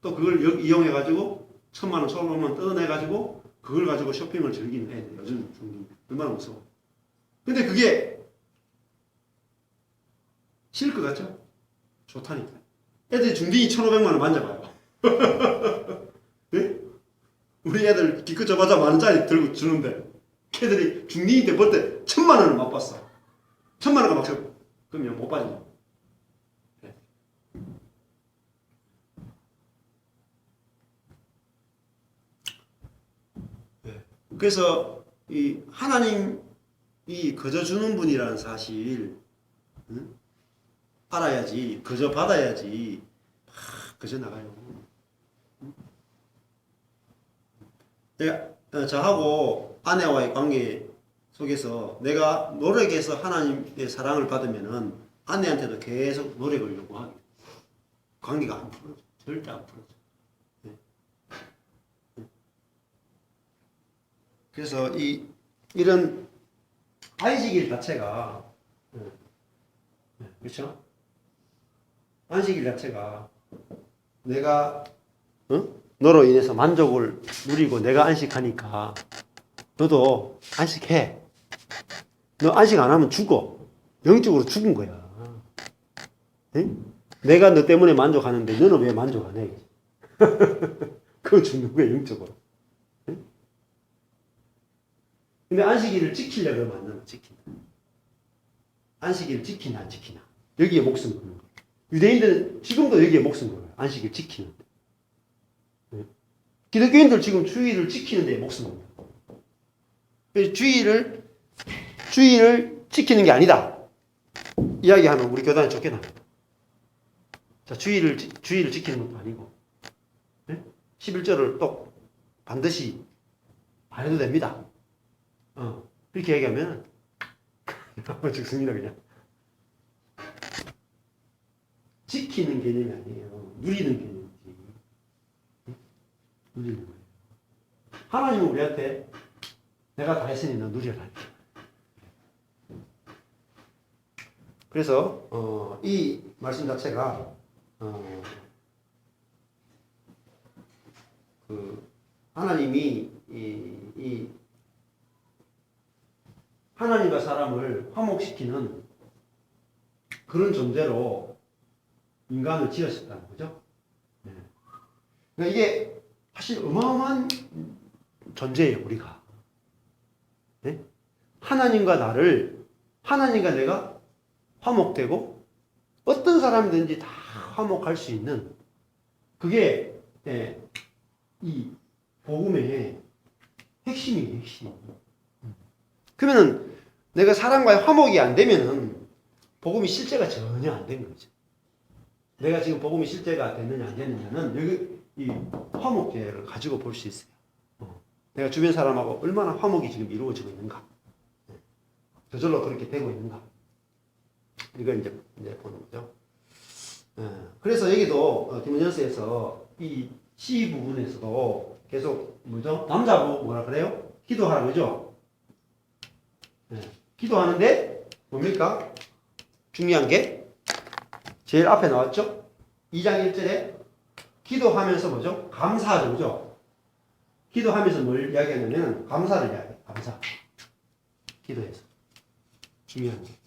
또 그걸 이용해가지고 1,000만 원, 1,500만 원 뜯어내가지고 그걸 가지고 쇼핑을 즐기는 애들 요즘 중딩 얼마나 무서워. 근데 그게 싫을 것 같죠? 좋다니까. 애들이 중딩이 1,500만 원 만져봐요. 네? 우리 애들 기껏 줘봤자 10,000원짜리 들고 주는데 걔들이 중딩이 때 볼 때 1,000만 원을 맛봤어. 1,000만 원가 막 줘. 그러면 못 빠지냐. 네. 네. 그래서 이 하나님이 거저 주는 분이라는 사실 응? 알아야지, 거저 받아야지 거저 나가요. 내가 저하고 아내와의 관계 속에서 내가 노력해서 하나님의 사랑을 받으면은 아내한테도 계속 노력을 요구하게 돼. 관계가 안 풀어져. 절대 안 풀어져. 네. 그래서 이런 안식일 자체가 그렇죠? 안식일 자체가 내가 너로 인해서 만족을 누리고 내가 안식하니까 너도 안식해. 너 안식 안 하면 죽어. 영적으로 죽은 거야. 응? 내가 너 때문에 만족하는데 너는 왜 만족 안 해? 그건 죽는 거야, 영적으로. 응? 근데 안식일을 지키려고 하면 안 되나? 지킨다. 안식일을 지키나 안 지키나. 여기에 목숨 거는 거야. 유대인들은 지금도 여기에 목숨 걸어요. 안식일 지키는데. 응? 기독교인들 지금 주일을 지키는 데 목숨 겁니다. 주일을 지키는 게 아니다. 이야기하면 우리 교단에 쫓겨납니다. 자, 주일을 지키는 것도 아니고, 네? 11절을 또 반드시 안 해도 됩니다. 그렇게 얘기하면, 죽습니다, 그냥. 지키는 개념이 아니에요. 누리는 개념이지. 누리는 거예요. 하나님은 우리한테 내가 다 했으니 너 누려라. 그래서 이 말씀 자체가 하나님이 이 하나님과 사람을 화목시키는 그런 존재로 인간을 지으셨다는 거죠. 네. 그러니까 이게 사실 어마어마한 존재예요, 우리가. 네? 하나님과 내가 화목되고 어떤 사람이든지 다 화목할 수 있는 그게 이 복음의 핵심이에요, 핵심. 그러면은 내가 사람과의 화목이 안 되면은 복음이 실제가 전혀 안 된 거죠. 내가 지금 복음이 실제가 됐느냐 안 됐느냐는 여기 이 화목제를 가지고 볼 수 있어요. 내가 주변 사람하고 얼마나 화목이 지금 이루어지고 있는가. 저절로 그렇게 되고 있는가. 이걸 이제 보는 거죠. 그래서 여기도 디모데전서에서 이 시 부분에서도 계속 뭐죠? 남자고 뭐라 그래요? 기도하라 그러죠? 기도하는데 뭡니까? 중요한 게 제일 앞에 나왔죠? 2장 1절에 기도하면서 뭐죠? 감사하죠, 그죠? 기도하면서 뭘 이야기하냐면 감사를 이야기해요. 감사. 기도해서. 중요한 게.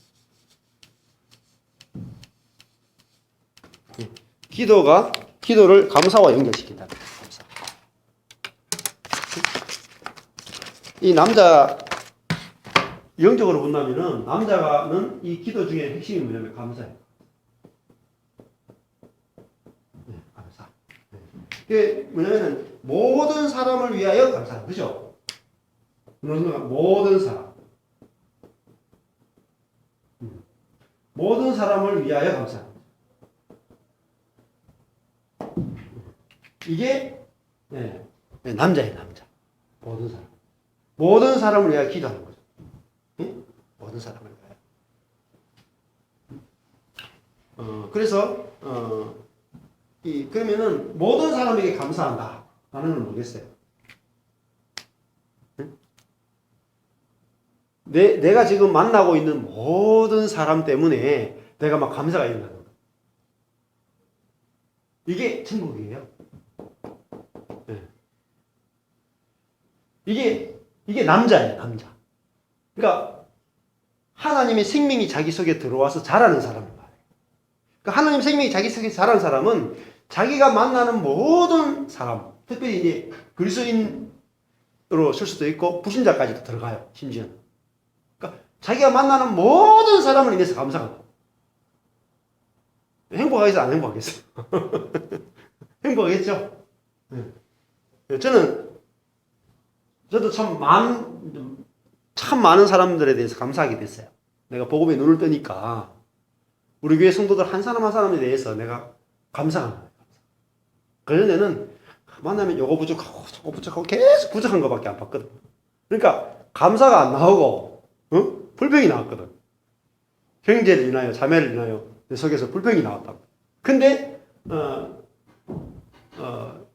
기도를 감사와 연결시킨다. 감사. 이 남자, 영적으로 본다면은, 남자는 이 기도 중에 핵심이 뭐냐면 감사예요. 네, 감사. 네. 그게 뭐냐면은, 모든 사람을 위하여 감사하는 거죠. 모든 사람. 모든 사람을 위하여 감사하는 거죠. 이게 남자예요, 남자. 모든 사람. 모든 사람을 위하여 기도하는 거죠. 응? 모든 사람을 위하여. 그래서 그러면은 모든 사람에게 감사한다. 라는 건 뭐겠어요? 응? 내가 지금 만나고 있는 모든 사람 때문에 내가 막 감사가 일어나는 거예요. 이게 천국이에요. 네. 이게 남자예요, 남자. 그러니까 하나님의 생명이 자기 속에 들어와서 자라는 사람을 말해요. 그러니까 하나님 생명이 자기 속에 자라는 사람은 자기가 만나는 모든 사람, 특별히 이제 그리스도인으로 쓸 수도 있고 불신자까지도 들어가요, 심지어는. 그러니까 자기가 만나는 모든 사람을 인해서 감사가 나요. 행복하겠어, 안 행복하겠어? 행복하겠죠? 네. 저도 참 많은 사람들에 대해서 감사하게 됐어요. 내가 복음에 눈을 뜨니까 우리 교회 성도들 한 사람 한 사람에 대해서 내가 감사가 나요. 그전에는 만나면 요거 부족하고 저거 부족하고 계속 부족한 것밖에 안 봤거든. 그러니까 감사가 안 나오고 불평이 나왔거든. 형제를 인하여 자매를 인하여 내 속에서 불평이 나왔다고. 근데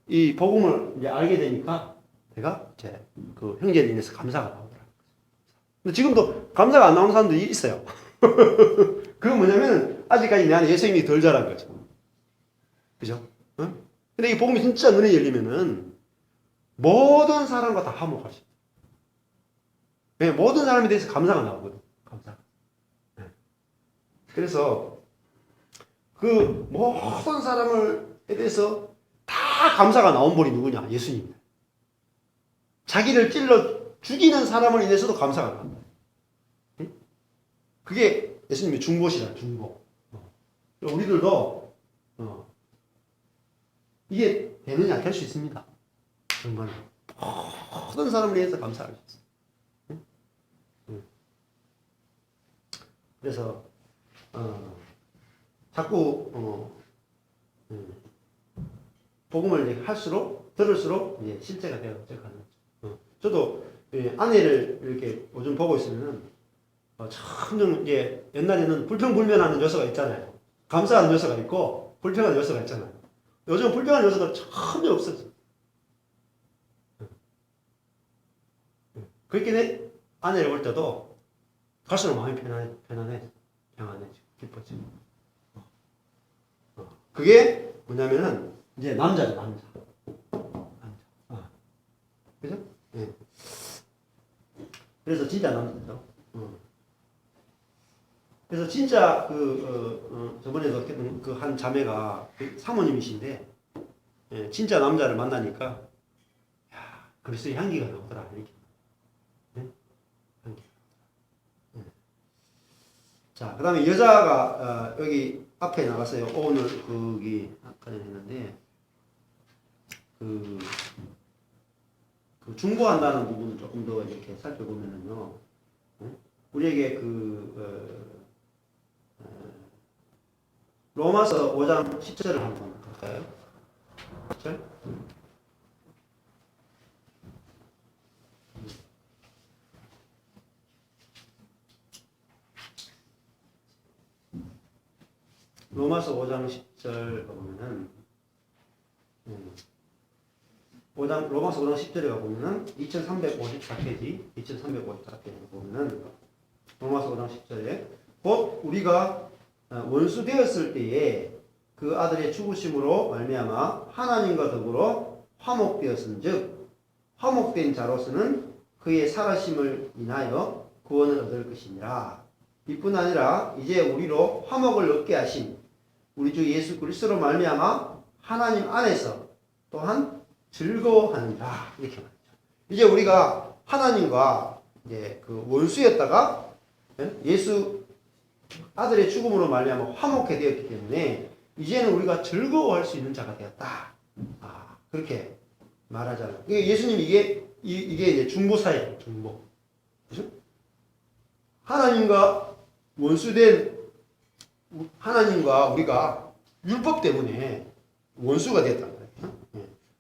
이 복음을 이제 알게 되니까 내가 이제 그 형제를 인해서 감사가 나오더라고요. 근데 지금도 감사가 안 나오는 사람들이 있어요. 그건 뭐냐면은 아직까지 내 안에 예수님이 덜 자란 거죠. 그죠? 근데 이 복음이 진짜 눈에 열리면은 모든 사람과 다 화목할 수 있어요. 네, 모든 사람에 대해서 감사가 나오거든. 감사. 네. 그래서 그 모든 사람에 대해서 다 감사가 나온 분이 누구냐? 예수님입니다. 자기를 찔러 죽이는 사람을 인해서도 감사가 나온다. 그게 예수님의 중보시라, 중보. 우리들도 이게 되느냐 될 수 있습니다. 정말 모든 사람을 위해서 감사할 수 있어요. 그래서 자꾸 복음을 이제 할수록 들을수록 이제 실제가 되어 가는 거죠. 저도 아내를 이렇게 요즘 보고 있으면은 참 이제 옛날에는 불평불만하는 요소가 있잖아요. 감사하는 요소가 있고 불평하는 요소가 있잖아요. 요즘 불평하는 요소가 전혀 없어져. 그렇게 아내를 볼 때도 갈수록 마음이 편안해, 기뻐져. 그게 뭐냐면은 이제 남자죠, 남자. 그죠? 네. 그래서 진짜 남자죠. 그래서 진짜 저번에도 그 한 자매가 사모님이신데, 진짜 남자를 만나니까, 야, 그리스도의 향기가 나오더라, 이렇게. 네? 향기. 자, 그 다음에 여자가, 여기 앞에 나갔어요. 오늘 거기, 아까 했는데, 그 중보한다는 부분을 조금 더 이렇게 살펴보면은요, 우리에게 로마서 5장 10절을 한번 볼까요? 10절? 로마서 5장 10절 보면은 로마서 5장 10절에 가보면은 2354페이지 보면은 로마서 5장 10절에 곧 우리가 원수 되었을 때에 그 아들의 죽으심으로 말미암아 하나님과 더불어 화목되었은즉 화목된 자로서는 그의 살아심을 인하여 구원을 얻을 것이니라. 이뿐 아니라 이제 우리로 화목을 얻게 하신 우리 주 예수 그리스도로 말미암아 하나님 안에서 또한 즐거워하느니라. 이렇게 말이죠. 이제 우리가 하나님과 이제 그 원수였다가 예수 아들의 죽음으로 말미암아 화목해 되었기 때문에 이제는 우리가 즐거워할 수 있는 자가 되었다. 그렇게 말하잖아요. 예수님 이게 이제 중보사예요. 중보. 그죠? 하나님과 원수된 하나님과 우리가 율법 때문에 원수가 되었단 말이에요.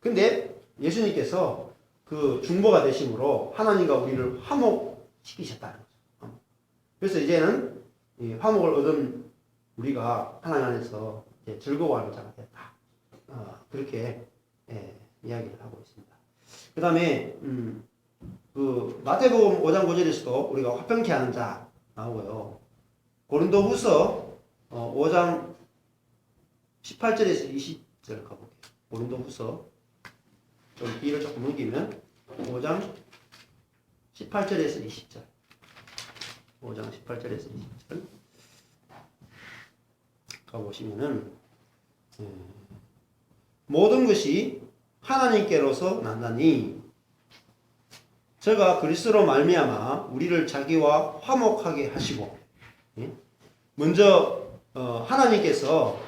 근데 예수님께서 그 중보가 되심으로 하나님과 우리를 화목시키셨다는 거죠. 그래서 이제는 이 화목을 얻은 우리가 하나님 안에서 이제 즐거워하는 자가 됐다. 그렇게 이야기를 하고 있습니다. 그 다음에 그 마태복음 5장 9절에서도 우리가 화평케 하는 자 나오고요. 고린도후서 5장 18절에서 20절 가볼게요. 고린도후서 좀 뒤를 조금 넘기면 5장 18절에서 20절. 5장 18절에서 20절. 가보시면은, 모든 것이 하나님께로서 난다니, 저가 그리스도로 말미암아 우리를 자기와 화목하게 하시고, 먼저 하나님께서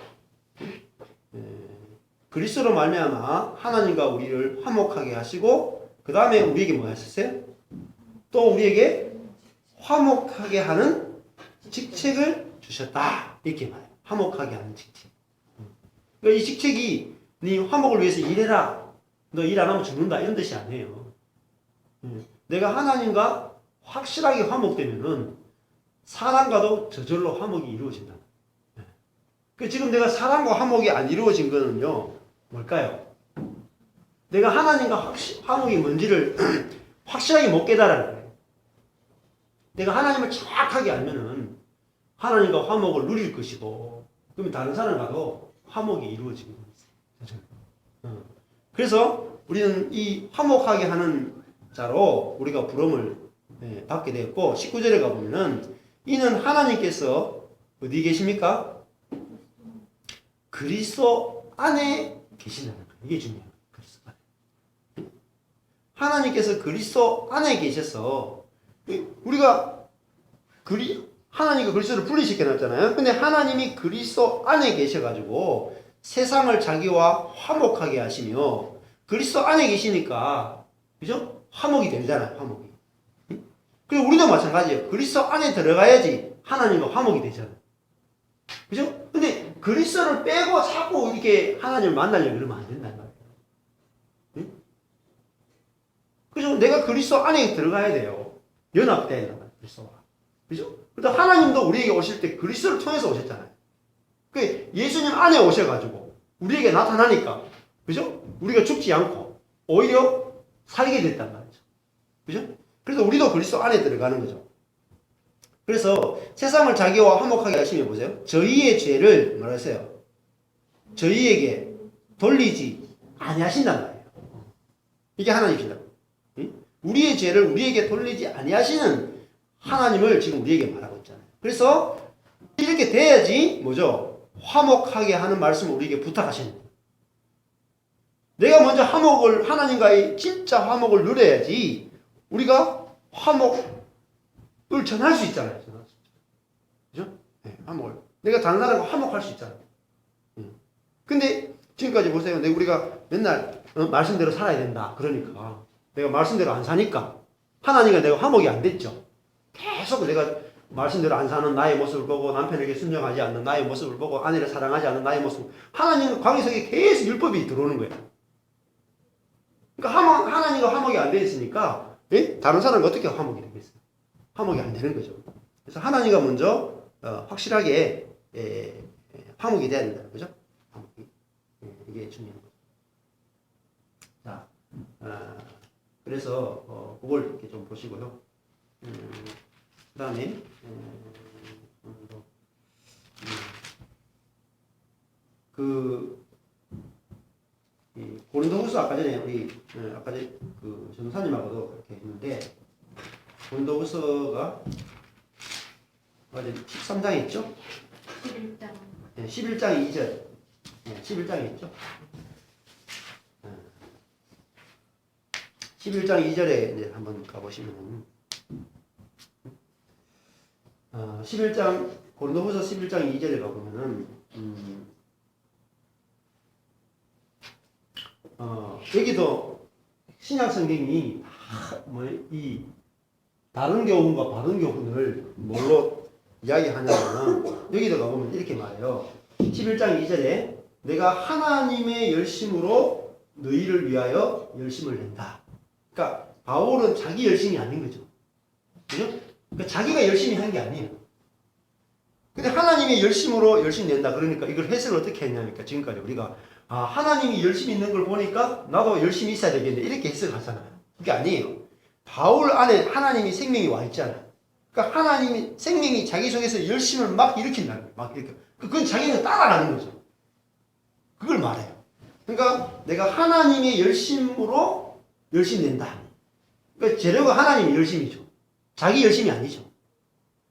그리스도로 말미암아 하나님과 우리를 화목하게 하시고, 그 다음에 우리에게 뭐 하셨어요? 또 우리에게 화목하게 하는 직책을 주셨다. 이렇게 말해요. 화목하게 하는 직책. 그러니까 이 직책이 네 화목을 위해서 일해라. 너 일 안 하면 죽는다. 이런 뜻이 아니에요. 내가 하나님과 확실하게 화목되면은 사람과도 저절로 화목이 이루어진다. 지금 내가 사람과 화목이 안 이루어진 거는요, 뭘까요? 내가 하나님과 화목이 뭔지를 확실하게 못 깨달은 거예요. 내가 하나님을 정확하게 알면은 하나님과 화목을 누릴 것이고, 그러면 다른 사람과도 화목이 이루어지는 거예요. 그래서 우리는 이 화목하게 하는 자로 우리가 부름을 받게 되었고, 19절에 가보면은 이는 하나님께서 어디 계십니까? 그리스도 안에 계신다는 거예요. 이게 중요해요. 그리스도 안에. 하나님께서 그리스도 안에 계셔서 우리가 하나님과 그리스도를 분리시켜 놨잖아요. 근데 하나님이 그리스도 안에 계셔가지고 세상을 자기와 화목하게 하시며, 그리스도 안에 계시니까 그죠? 화목이 되잖아요. 화목이. 그리고 우리도 마찬가지예요. 그리스도 안에 들어가야지 하나님과 화목이 되잖아요. 그죠? 근데 그리스도를 빼고 자꾸 이렇게 하나님을 만나려고 그러면 안 된다는 말이에요. 응? 그죠? 내가 그리스도 안에 들어가야 돼요. 연합돼야 된단 말이에요. 그리스도와. 그죠? 그래서 하나님도 우리에게 오실 때 그리스도를 통해서 오셨잖아요. 그 예수님 안에 오셔가지고 우리에게 나타나니까, 그죠? 우리가 죽지 않고 오히려 살게 됐단 말이죠. 그죠? 그래서 우리도 그리스도 안에 들어가는 거죠. 그래서 세상을 자기와 화목하게 하시며, 보세요. 저희의 죄를 뭐라 했어요? 저희에게 돌리지 아니하신단 말이에요. 이게 하나님이신다고. 우리의 죄를 우리에게 돌리지 아니하시는 하나님을 지금 우리에게 말하고 있잖아요. 그래서 이렇게 돼야지 뭐죠? 화목하게 하는 말씀을 우리에게 부탁하시는 거예요. 내가 먼저 하나님과의 진짜 화목을 누려야지 우리가 화목을 전할 수 있잖아요. 그죠? 네, 화목을. 내가 다른 사람과 화목할 수 있잖아요. 근데 지금까지 보세요. 우리가 맨날 말씀대로 살아야 된다. 그러니까 내가 말씀대로 안 사니까 하나님과 내가 화목이 안 됐죠. 계속 내가 말씀대로 안 사는 나의 모습을 보고, 남편에게 순종하지 않는 나의 모습을 보고, 아내를 사랑하지 않는 나의 모습, 하나님 관계 속에 계속 율법이 들어오는 거예요. 그러니까 하나님과 화목이 안 되어 있으니까 다른 사람과 어떻게 화목이 되겠어요? 화목이 안 되는 거죠. 그래서 하나님과 먼저 확실하게 화목이 돼야 된다는 거죠. 화목이. 이게 중요한 거죠. 자, 그래서 그걸 이렇게 좀 보시고요. 그 다음에 고린도후서 아까 전에 우리 아까 전에 그 전사님하고도 그렇게 했는데, 고린도후서가 어제 13장에 있죠? 11장. 네, 11장 2절. 네, 11장에 있죠? 11장 2절에 이제 한번 가보시면, 고린도후서 11장 2절에 가보면은, 여기도 신약 성경이 이 다른 교훈과 바른 교훈을 뭘로 이야기하냐면, 여기도 가보면 이렇게 말해요. 11장 2절에 내가 하나님의 열심으로 너희를 위하여 열심을 낸다. 그러니까 바울은 자기 열심이 아닌 거죠. 그죠? 그러니까 자기가 열심히 한 게 아니에요. 근데 하나님의 열심으로 열심 낸다. 그러니까 이걸 해석을 어떻게 했냐니까, 지금까지 우리가 하나님이 열심히 있는 걸 보니까 나도 열심히 있어야 되겠네, 이렇게 해석을 하잖아요. 그게 아니에요. 바울 안에 하나님이 생명이 와 있잖아요. 그러니까 하나님이 생명이 자기 속에서 열심을 막 일으킨다는 거예요. 막 일으켜. 그건 자기는 따라가는 거죠. 그걸 말해요. 그러니까 내가 하나님의 열심으로 열심 낸다. 그러니까 재료가 하나님의 열심이죠. 자기 열심이 아니죠.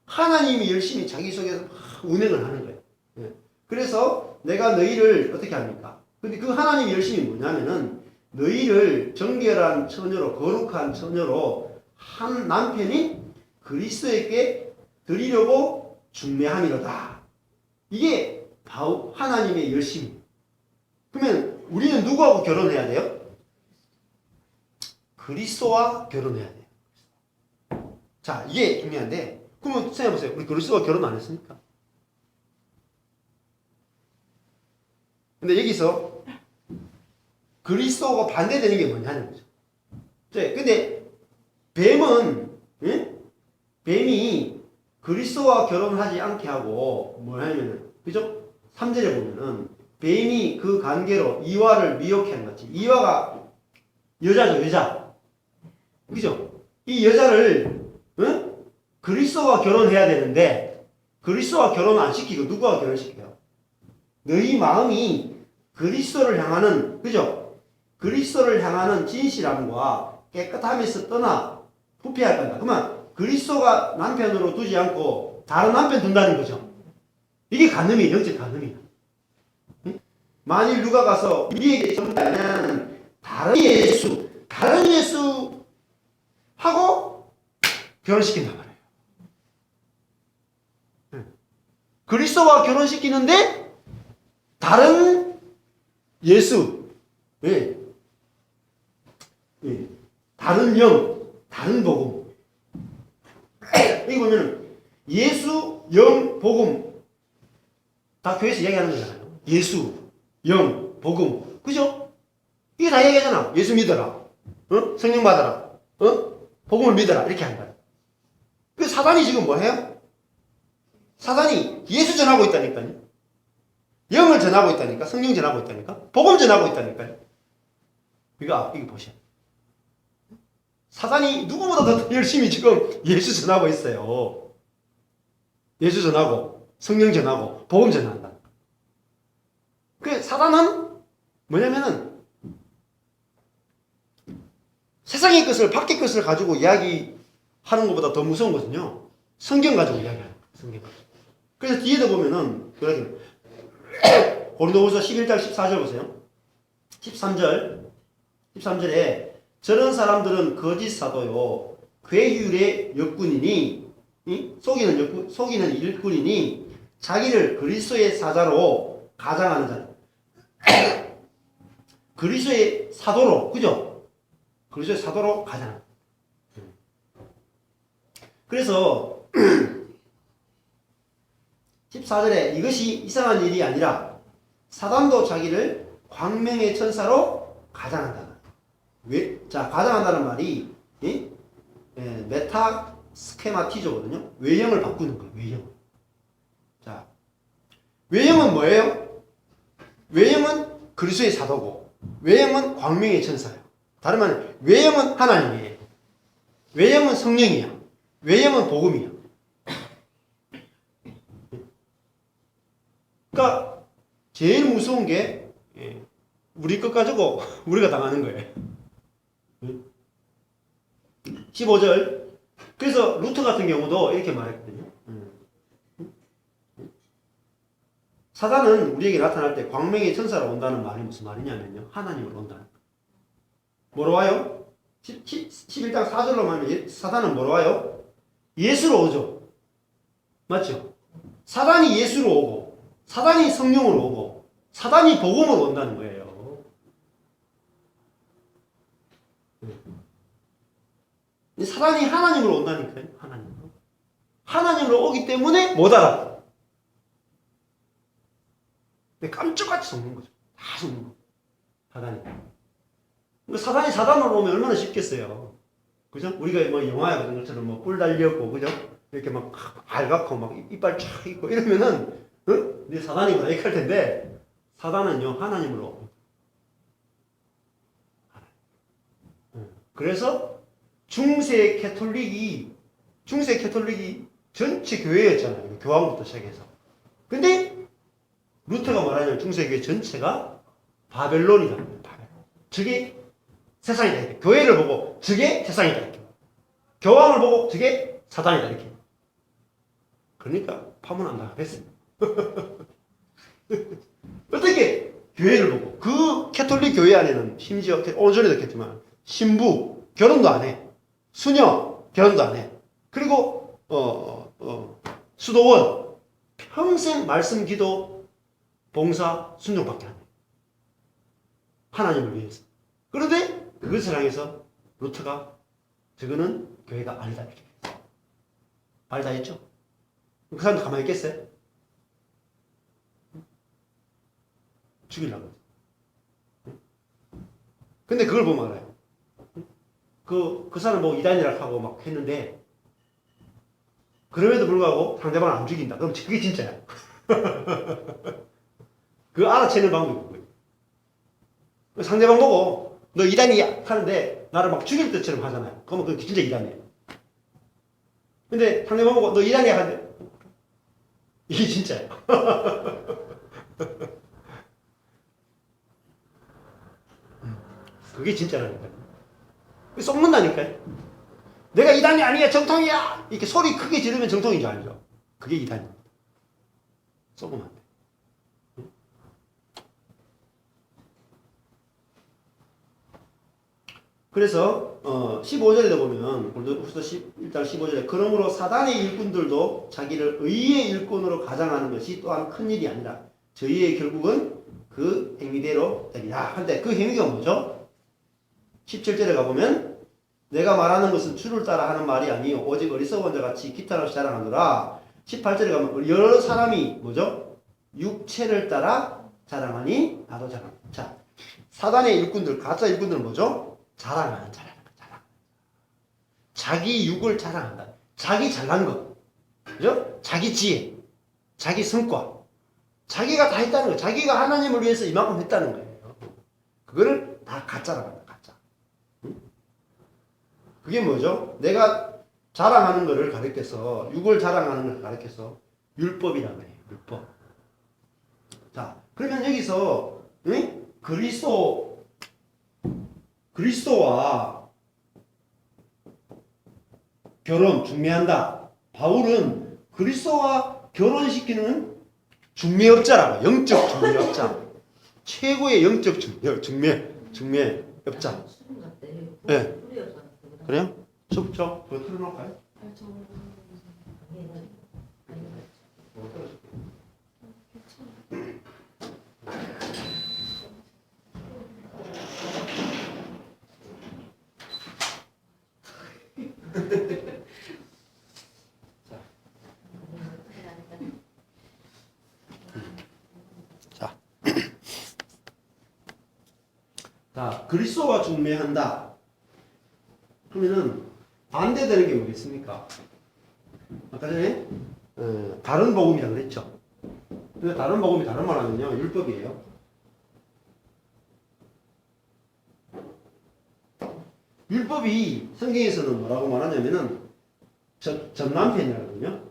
하나님이 열심히 자기 속에서 막 운행을 하는 거예요. 예. 그래서 내가 너희를 어떻게 합니까? 근데 그 하나님의 열심이 뭐냐면은 너희를 정결한 처녀로 거룩한 처녀로 한 남편이 그리스도에게 드리려고 중매함이로다. 이게 바로 하나님의 열심이에요. 그러면 우리는 누구하고 결혼해야 돼요? 그리스도와 결혼해야 돼요. 자, 이게 중요한데 그러면 생각해보세요. 우리 그리스도와 결혼 안 했습니까? 근데 여기서 그리스도가 반대되는 게 뭐냐는 거죠. 근데 뱀은 뱀이 그리스도와 결혼하지 않게 하고 뭘 하냐면은 그죠? 3절에 보면은 뱀이 그 관계로 이와를 미혹해 한 거지. 이와가 여자죠, 여자. 그죠? 이 여자를 그리스도와 결혼해야 되는데 그리스도와 결혼 안 시키고 누구와 결혼시켜요? 너희 마음이 그리스도를 향하는 그죠? 그리스도를 향하는 진실함과 깨끗함에서 떠나 부패할 건다. 그러면 그리스도가 남편으로 두지 않고 다른 남편 둔다는 거죠. 이게 간음이에요. 영적 간음이에요. 만일 누가 가서 우리에게 전하는 다른 예수 하고 결혼시킨단 말이에요. 그리스도와 결혼시키는데 다른 예수, 다른 영, 다른 복음. 여기 보면 예수, 영, 복음 다 교회에서 이야기하는 거잖아요. 예수, 영, 복음, 그죠? 이게 다 얘기하잖아. 예수 믿어라, 성령 받아라, 복음을 믿어라 이렇게 한 거야. 그 사단이 지금 뭐 해요? 사단이 예수 전하고 있다니까요. 영을 전하고 있다니까. 성령 전하고 있다니까. 복음 전하고 있다니까요. 이거 보셔. 사단이 누구보다 더 열심히 지금 예수 전하고 있어요. 예수 전하고 성령 전하고 복음 전한다. 그 사단은 뭐냐면은 세상의 것을 밖의 것을 가지고 이야기하는 것보다 더 무서운 거거든요. 성경 가지고 이야기하는 거예요. 성경 가지고. 그래서 뒤에도 보면은 고린도후서 11장 14절 보세요. 13절에 저런 사람들은 거짓 사도요 괴율의 역군이니 속이는 일꾼이니 자기를 그리스도의 사자로 가장하는 자. 그리스도의 사도로, 그죠? 그리스도의 사도로 가장. 그래서 14절에 이것이 이상한 일이 아니라 사단도 자기를 광명의 천사로 가장한다. 왜? 자, 가장한다는 말이 메타 스케마티조거든요. 외형을 바꾸는 거예요. 외형. 자, 외형은 뭐예요? 외형은 그리스도의 사도고 외형은 광명의 천사예요. 다른 말은 외형은 하나님이에요. 외형은 성령이야. 외형은 복음이야. 그러니까 제일 무서운 게 우리 것 가지고 우리가 당하는 거예요. 15절. 그래서 루터 같은 경우도 이렇게 말했거든요. 사단은 우리에게 나타날 때 광명의 천사로 온다는 말이 무슨 말이냐면요. 하나님으로 온다는 거예요. 뭐로 와요? 11장 4절로 말하면 사단은 뭐로 와요? 예수로 오죠. 맞죠? 사단이 예수로 오고 사단이 성령으로 오고 사단이 복음으로 온다는 거예요. 사단이 하나님으로 온다니까요. 하나님으로 오기 때문에 못 알아. 근데 깜짝같이 속는 거죠. 다 속는 거. 사단이. 그러니까 사단이 사단으로 오면 얼마나 쉽겠어요. 그죠? 우리가 뭐 영화에 그런 것처럼 뭐 뿔 달렸고, 그죠? 이렇게 막 알갖고 막 이빨 쫙 있고 이러면은, 네 사단이구나 이렇게 할 텐데, 사단은요, 하나님으로. 그래서 중세 캐톨릭이 전체 교회였잖아요. 교황부터 시작해서. 근데 루터가 말하자면 중세교회 전체가 바벨론이라는 거예요. 바벨론. 저게 세상이다. 교회를 보고 저게 세상이다. 교황을 보고 저게 사단이다 이렇게. 그러니까 파문한다 그랬습니다. 어떻게 교회를 보고 그 캐톨릭 교회 안에는 심지어 오늘 전에도 했지만 신부 결혼도 안 해. 수녀 결혼도 안 해. 그리고 수도원 평생 말씀 기도 봉사 순종밖에 안 해. 하나님을 위해서. 그런데 그것을 향해서 루터가 저거는 교회가 아니다 이렇게 말다 했죠. 그 사람도 가만히 있겠어요? 죽이려고. 근데 그걸 보면 알아요. 그 사람 뭐 이단이라 하고 막 했는데, 그럼에도 불구하고 상대방을 안 죽인다. 그럼 그게 진짜야. 그거 알아채는 방법이 그거예요. 상대방 보고, 너 이단이야 하는데, 나를 막 죽일 것처럼 하잖아요. 그러면 그게 진짜 이단이에요. 근데 상대방 보고, 너 이단이야 하는데, 이게 진짜예요. 그게 진짜라니까요. 썩는다니까요. 내가 이단이 아니야 정통이야 이렇게 소리 크게 지르면 정통인 줄 알죠. 그게 이단입니다. 썩으면 안 돼. 그래서 15절에 보면 고린도후서 1장 15절에 그러므로 사단의 일꾼들도 자기를 의의 일꾼으로 가장하는 것이 또한 큰일이 아니라 저희의 결국은 그 행위대로 되리라. 한데 그 행위가 뭐죠? 17절에 가보면 내가 말하는 것은 주를 따라 하는 말이 아니요 오직 어리석은 자같이 기탄 없이 자랑하노라. 18절에 가면 여러 사람이 뭐죠? 육체를 따라 자랑하니 나도 자랑. 자, 사단의 일꾼들, 가짜 일꾼들은 뭐죠? 자랑. 자기 육을 자랑한다. 자기 잘난 것, 그죠? 자기 지혜, 자기 성과, 자기가 다 했다는 거예요. 자기가 하나님을 위해서 이만큼 했다는 거예요. 그거를 다 가짜라고 합니다. 가짜. 그게 뭐죠? 내가 자랑하는 것을 가리켜서, 육을 자랑하는 것을 가리켜서 율법이라고 해요. 율법. 자, 그러면 여기서 그리스도와 결혼 중매한다. 바울은 그리스도와 결혼시키는 중매업자라고. 영적 중매업자. 최고의 영적 중매업자. 네. 그래요? 춥죠? 그거 틀어놓을까요? 자, 그리스도와 중매한다. 그러면은 반대되는 게 뭐겠습니까? 아까 전에 다른 복음이라고 그랬죠. 근데 다른 복음이 다른 말 하면요 율법이에요. 율법이 성경에서는 뭐라고 말하냐면은 전 남편이라거든요.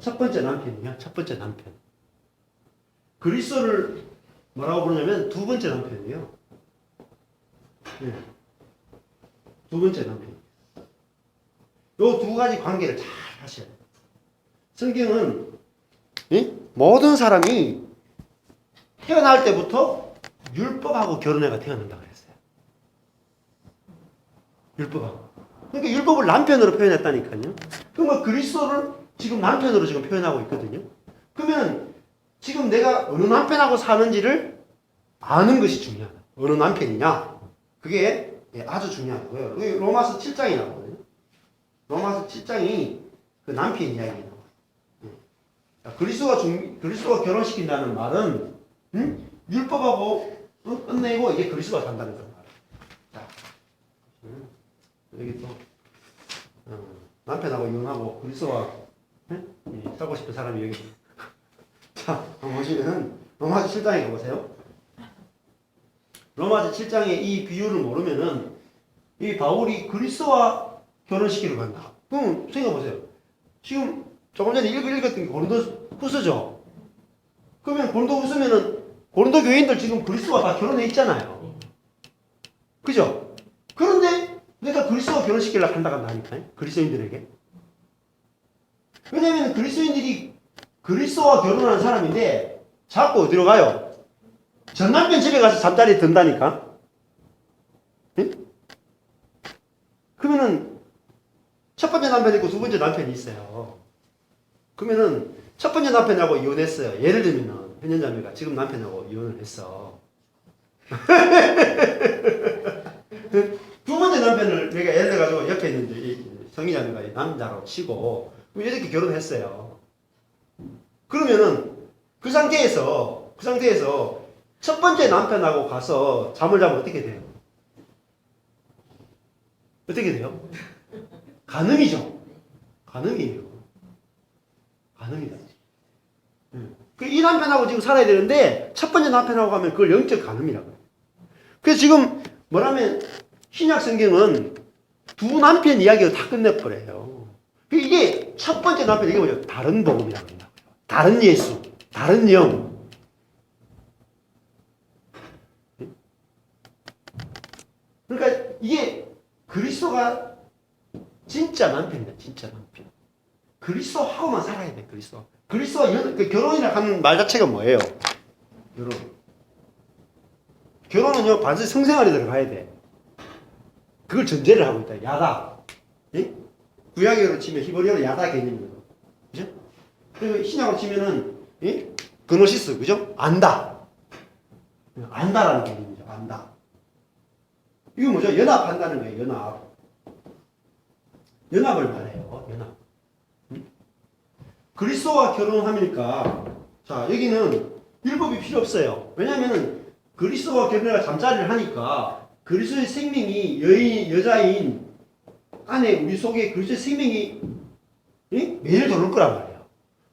첫 번째 남편이야. 첫 번째 남편. 그리스도를 뭐라고 부르냐면 두 번째 남편이에요. 네. 두 번째 남편. 요 두 가지 관계를 잘 하셔야 돼요. 성경은 모든 사람이 태어날 때부터 율법하고 결혼해가 태어난다 그랬어요. 율법하고. 그러니까 율법을 남편으로 표현했다니까요. 그러면 그리스도를 지금 남편으로 지금 표현하고 있거든요. 그러면 지금 내가 어느 남편하고 사는지를 아는 것이 중요하다. 어느 남편이냐? 그게 아주 중요하고요. 로마서 7장이 나오거든요. 로마서 7장이 그 남편 이야기 나와요. 그리스도가 결혼시킨다는 말은 율법하고 끝내고 이제 그리스도가 산다는 거 말이에요. 자, 여기 또 남편하고 이혼하고 그리스도와 살고 싶은 사람이 여기. 자, 보시면은 로마서 7장에 가보세요. 로마서 7장의 이 비유를 모르면은 이 바울이 그리스도와 결혼시키러 간다. 그럼 생각해보세요. 지금 조금 전에 읽었던 게 고린도 후서죠. 그러면 고린도 후서면은 고린도 교인들 지금 그리스도와 다 결혼해 있잖아요. 그죠? 그런데 내가 그리스도와 결혼시키려고 한다고 한다니까요. 그리스도인들에게. 왜냐면 그리스도인들이 그리스도와 결혼하는 사람인데 자꾸 어디로 가요? 전 남편 집에 가서 잠자리에 든다니까. 응? 그러면은 첫 번째 남편이 있고 두 번째 남편이 있어요. 그러면은 첫 번째 남편하고 이혼했어요. 예를 들면은 현현자매가 지금 남편하고 이혼을 했어. 두 번째 남편을 내가 예를 들어가지고 옆에 있는 성희자매가 남자로 치고 이렇게 결혼했어요. 그러면은 그 상태에서 첫 번째 남편하고 가서 잠을 자면 어떻게 돼요? 어떻게 돼요? 간음이죠. 간음이에요. 간음이다. 이 남편하고 지금 살아야 되는데 첫 번째 남편하고 가면 그걸 영적 간음이라고 해요. 그래서 지금 뭐라면 신약 성경은 두 남편 이야기를 다 끝내버려요. 이게 첫 번째 남편 이게 뭐죠? 다른 복음이라고 한다고요. 다른 예수, 다른 영. 그러니까 이게 그리스도가 진짜 남편이다. 진짜 남편. 그리스도하고만 살아야 돼. 그리스도와 결혼이라 하는 말 자체가 뭐예요? 결혼은요 반드시 성생활이 들어가야 돼. 그걸 전제를 하고 있다. 야다. 예? 구약으로 치면 히브리어로 야다 개념이거든. 그죠? 그리고 신약으로 치면은 예? 그노시스. 그죠? 안다. 안다라는 개념이죠. 안다. 이거 뭐죠? 연합한다는 거예요. 연합을 말해요. 연합. 그리스도와 결혼하니까 자 여기는 율법이 필요 없어요. 왜냐하면 그리스도와 결혼해서 잠자리를 하니까 그리스도의 생명이 여자인 안에 우리 속에 그리스도의 생명이 매일 도는 거란 말이에요.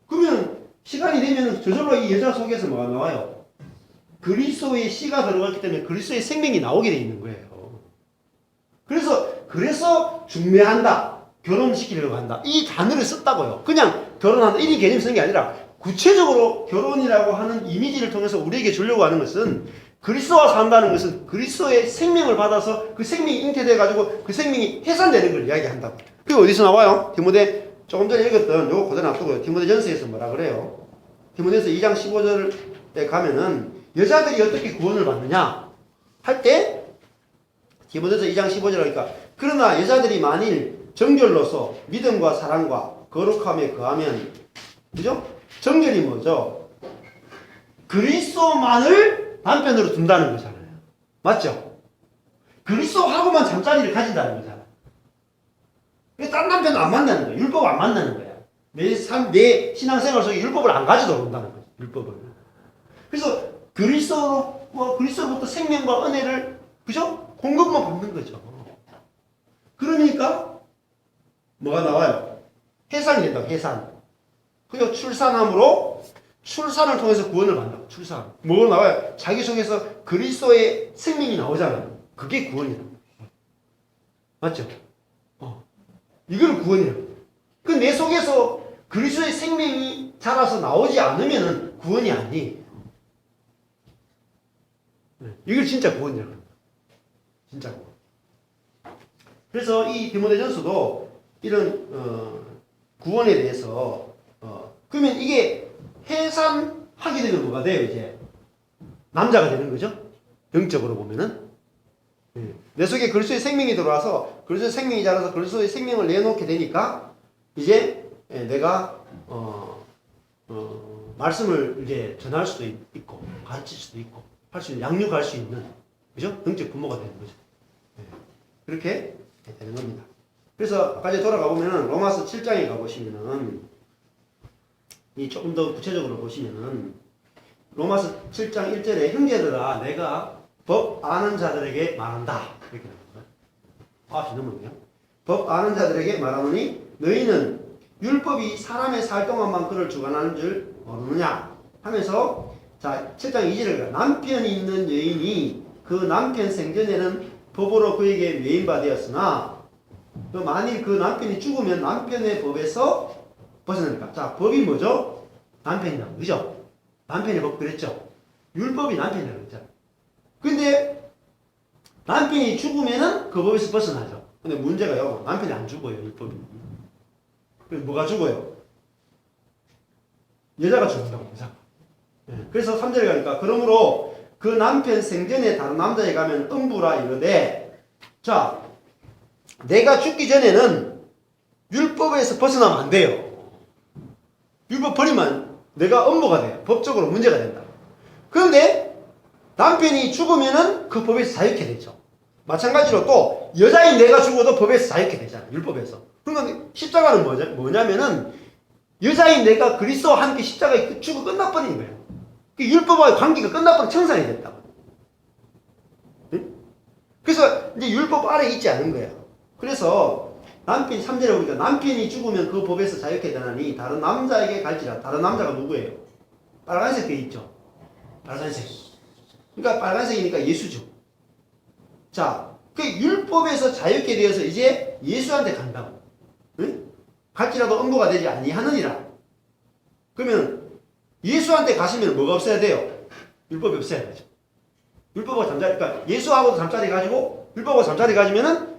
그러면 시간이 되면 저절로 이 여자 속에서 뭐가 나와요? 그리스도의 씨가 들어갔기 때문에 그리스도의 생명이 나오게 돼 있는 거예요. 그래서 중매한다. 결혼시키려고 한다. 이 단어를 썼다고요. 그냥 결혼한다. 이 개념 쓴 게 아니라 구체적으로 결혼이라고 하는 이미지를 통해서 우리에게 주려고 하는 것은 그리스도와 산다는 것은 그리스도의 생명을 받아서 그 생명이 잉태돼가지고 그 생명이 해산되는 걸 이야기한다고. 그게 어디서 나와요? 디모데 조금 전에 읽었던 요거 그대로 놔두고요. 디모데전서에서 뭐라 그래요? 디모데전서 2장 15절에 가면은 여자들이 어떻게 구원을 받느냐 할 때 디모데전서 2장 15절 하니까 그러나 여자들이 만일 정결로서 믿음과 사랑과 거룩함에 거하면 그죠? 정결이 뭐죠? 그리스도만을 남편으로 둔다는 거잖아요. 맞죠? 그리스도하고만 잠자리를 가진다는 거잖아요. 딴 남편은 안 만나는 거예요. 율법 안 만나는 거야. 내 신앙생활 속에 율법을 안 가져도 온다는 거죠. 율법을. 그래서 그리스도로부터 생명과 은혜를 그죠? 공급만 받는 거죠. 그러니까 뭐가 나와요? 해산이 된다. 해산. 그리고 출산함으로 출산을 통해서 구원을 받는다. 출산. 뭐가 나와요? 자기 속에서 그리스도의 생명이 나오잖아요. 그게 구원이다. 맞죠? 이거는 구원이라고. 그 내 속에서 그리스도의 생명이 자라서 나오지 않으면 구원이 아니에요. 이걸 진짜 구원이라고 합니다. 진짜 구원. 그래서 이 디모데전서도 이런 구원에 대해서 그러면 이게 해산하게 되면 뭐가 돼요? 이제 남자가 되는 거죠. 영적으로 보면은 내 속에 그리스도의 생명이 들어와서 그리스도의 생명이 자라서 그리스도의 생명을 내놓게 되니까 이제 내가 말씀을 이제 전할 수도 있고 가르칠 수도 있고 할 수 있는 양육할 수 있는 그죠? 영적 부모가 되는 거죠. 그렇게 되는 겁니다. 그래서 아까 전에 돌아가 보면은 로마서 7장에 가 보시면은 이 조금 더 구체적으로 보시면은 로마서 7장 1절에 형제들아 내가 법 아는 자들에게 말한다. 이렇게 나옵니다. 넘어가네요. 법 아는 자들에게 말하노니 너희는 율법이 사람의 살 동안만 그를 주관하는 줄 모르느냐 하면서 자 7장 2절에 남편이 있는 여인이 그 남편 생전에는 법으로 그에게 매인받았으나 만일 그 남편이 죽으면 남편의 법에서 벗어나니까 자 법이 뭐죠? 남편이라고 그죠? 남편의 법 그랬죠? 율법이 남편이라고 그랬잖아요. 근데 남편이 죽으면은 그 법에서 벗어나죠. 근데 문제가요, 남편이 안 죽어요, 율법이. 그래서 뭐가 죽어요? 여자가 죽는다고, 여자가. 그래서 3절에 가니까, 그러므로 그 남편 생전에 다른 남자에 가면 음부라 이르되, 자, 내가 죽기 전에는 율법에서 벗어나면 안 돼요. 율법 버리면 내가 음부가 돼요. 법적으로 문제가 된다. 그런데 남편이 죽으면은 그 법에서 자유케 되죠. 마찬가지로 또 여자인 내가 죽어도 법에서 자유케 되잖아요. 율법에서. 그러니까 십자가는 뭐냐면은 여자인 내가 그리스도와 함께 십자가에 죽어 끝나버리는 거예요. 율법과의 관계가 끝나버린 청산이 됐다고. 응? 그래서 이제 율법 아래에 있지 않은 거예요. 그래서 남편이 3절에 보니까 남편이 죽으면 그 법에서 자유케 되나니 다른 남자에게 갈지라. 다른 남자가 누구예요? 빨간색 돼 있죠. 빨간색. 그러니까 빨간색이니까 예수죠. 자, 그 율법에서 자유케 되어서 이제 예수한테 간다고. 응? 갈지라도 음부가 되지 아니하느니라. 그러면 예수한테 가시면 뭐가 없어야 돼요? 율법이 없어야 되죠. 율법하고 잠자리, 그러니까 예수하고도 잠자리 가지고 율법하고 잠자리 가지면은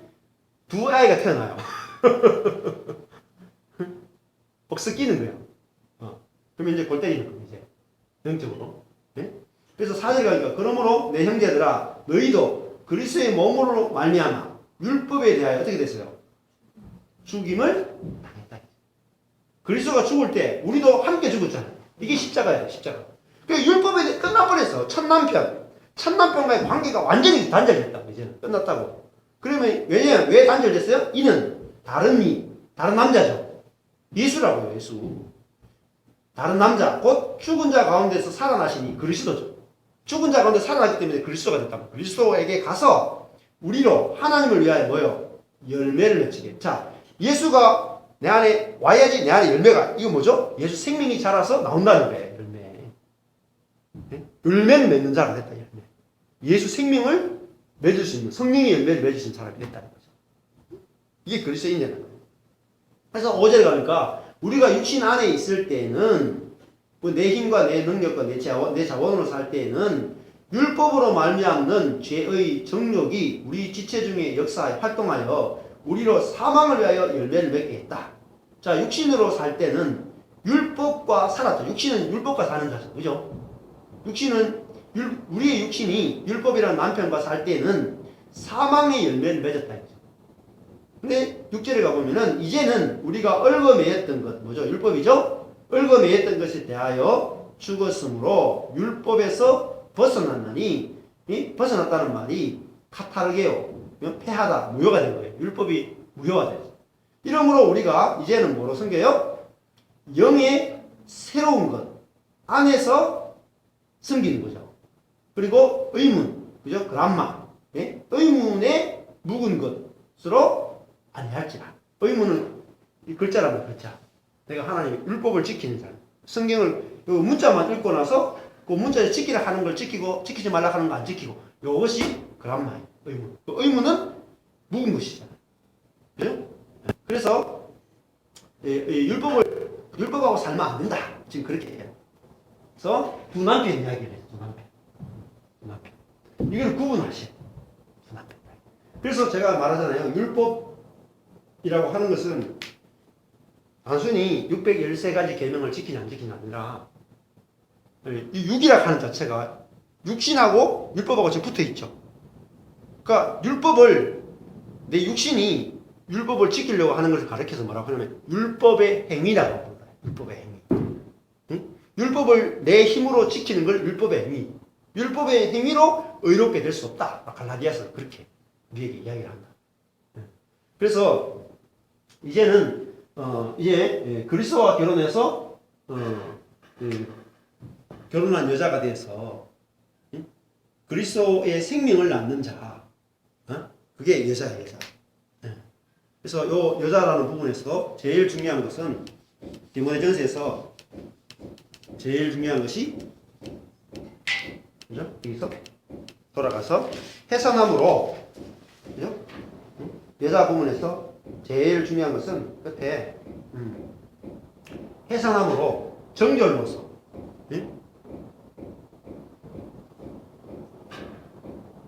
두 아이가 태어나요. 복스 끼는 거예요. 그러면 이제 골 때리는 거예요, 이제. 영적으로. 네? 그래서 4절에 가니까, 그러므로 내 형제들아, 너희도 그리스도의 몸으로 말미암아 율법에 대하여 어떻게 됐어요? 죽임을 당했다. 그리스도가 죽을 때 우리도 함께 죽었잖아요. 이게 십자가예요, 십자가. 그러니까 율법에 끝나버렸어. 첫 남편과의 관계가 완전히 단절됐다고, 이제는. 끝났다고. 그러면, 왜냐면, 왜 단절됐어요? 이는 다른 남자죠. 예수라고요, 예수. 다른 남자, 곧 죽은 자 가운데서 살아나시니 그리스도죠. 죽은 자 가운데 살아나기 때문에 그리스도가 됐다고. 그리스도에게 가서 우리로 하나님을 위하여 뭐요? 열매를 맺히게. 자, 예수가 내 안에 와야지 내 안에 열매가, 이거 뭐죠? 예수 생명이 자라서 나온다는 거예요, 열매. 네? 열매를 맺는 자가 됐다, 열매. 예수 생명을 맺을 수 있는, 성령의 열매를 맺을 수 있는 사람이 됐다는 거죠. 이게 그리스도인이라는 거예요. 그래서 5절에 가니까, 우리가 육신 안에 있을 때는, 내 힘과 내 능력과 내 자원으로 살 때에는 율법으로 말미암는 죄의 정욕이 우리 지체 중에 역사에 활동하여 우리로 사망을 위하여 열매를 맺게 했다. 자, 육신으로 살 때는 율법과 살았죠. 육신은 율법과 사는 자죠. 그죠? 우리의 육신이 율법이라는 남편과 살 때는 사망의 열매를 맺었다. 근데 6절에 가보면은 이제는 우리가 얽어매였던 것, 뭐죠? 율법이죠? 얽어매였던 것에 대하여 죽었으므로 율법에서 벗어났나니, 벗어났다는 말이 카타르게요. 패하다, 무효가 된 거예요. 율법이 무효가 됐어요. 이러므로 우리가 이제는 뭐로 섬겨요? 영의 새로운 것 안에서 섬기는 거죠. 그리고 의문, 그죠? 그람마, 의문에 묵은 것으로 아니할지라. 의문은 이 글자라면 글자. 내가 하나님의 율법을 지키는 사람. 성경을 문자만 읽고 나서 그 문자에 지키라 하는 걸 지키고 지키지 말라 하는 거 안 지키고, 이것이 그람마예요. 의문. 그 의문은 묵은 것이잖아요. 그죠? 그래서 율법하고 살면 안 된다. 지금 그렇게 해요. 그래서 두 남편 이야기를 해요. 두 남편. 이걸 구분하셔야 돼요. 두 남편. 그래서 제가 말하잖아요. 율법이라고 하는 것은 단순히 613가지 계명을 지키냐 안 지키냐 아니라, 이 육이라 하는 자체가 육신하고 율법하고 지금 붙어 있죠. 그러니까 내 육신이 율법을 지키려고 하는 것을 가르쳐서 뭐라고 하냐면 율법의 행위라고 부르요. 율법의 행위. 응? 율법을 내 힘으로 지키는 걸 율법의 행위. 율법의 행위로 의롭게 될 수 없다. 갈라디아서 그렇게 우리에게 이야기를 한다. 그래서 이제는 이제 그리스도와 결혼해서 결혼한 여자가 돼서 그리스도의 생명을 낳는 자, 그게 여자예요, 여자. 그래서 요 여자라는 부분에서 제일 중요한 것은 디모데전서에서 제일 중요한 것이, 그죠? 여기서 돌아가서 해산함으로, 그죠? 여자 부분에서 제일 중요한 것은 끝에 해산함으로 정결로서,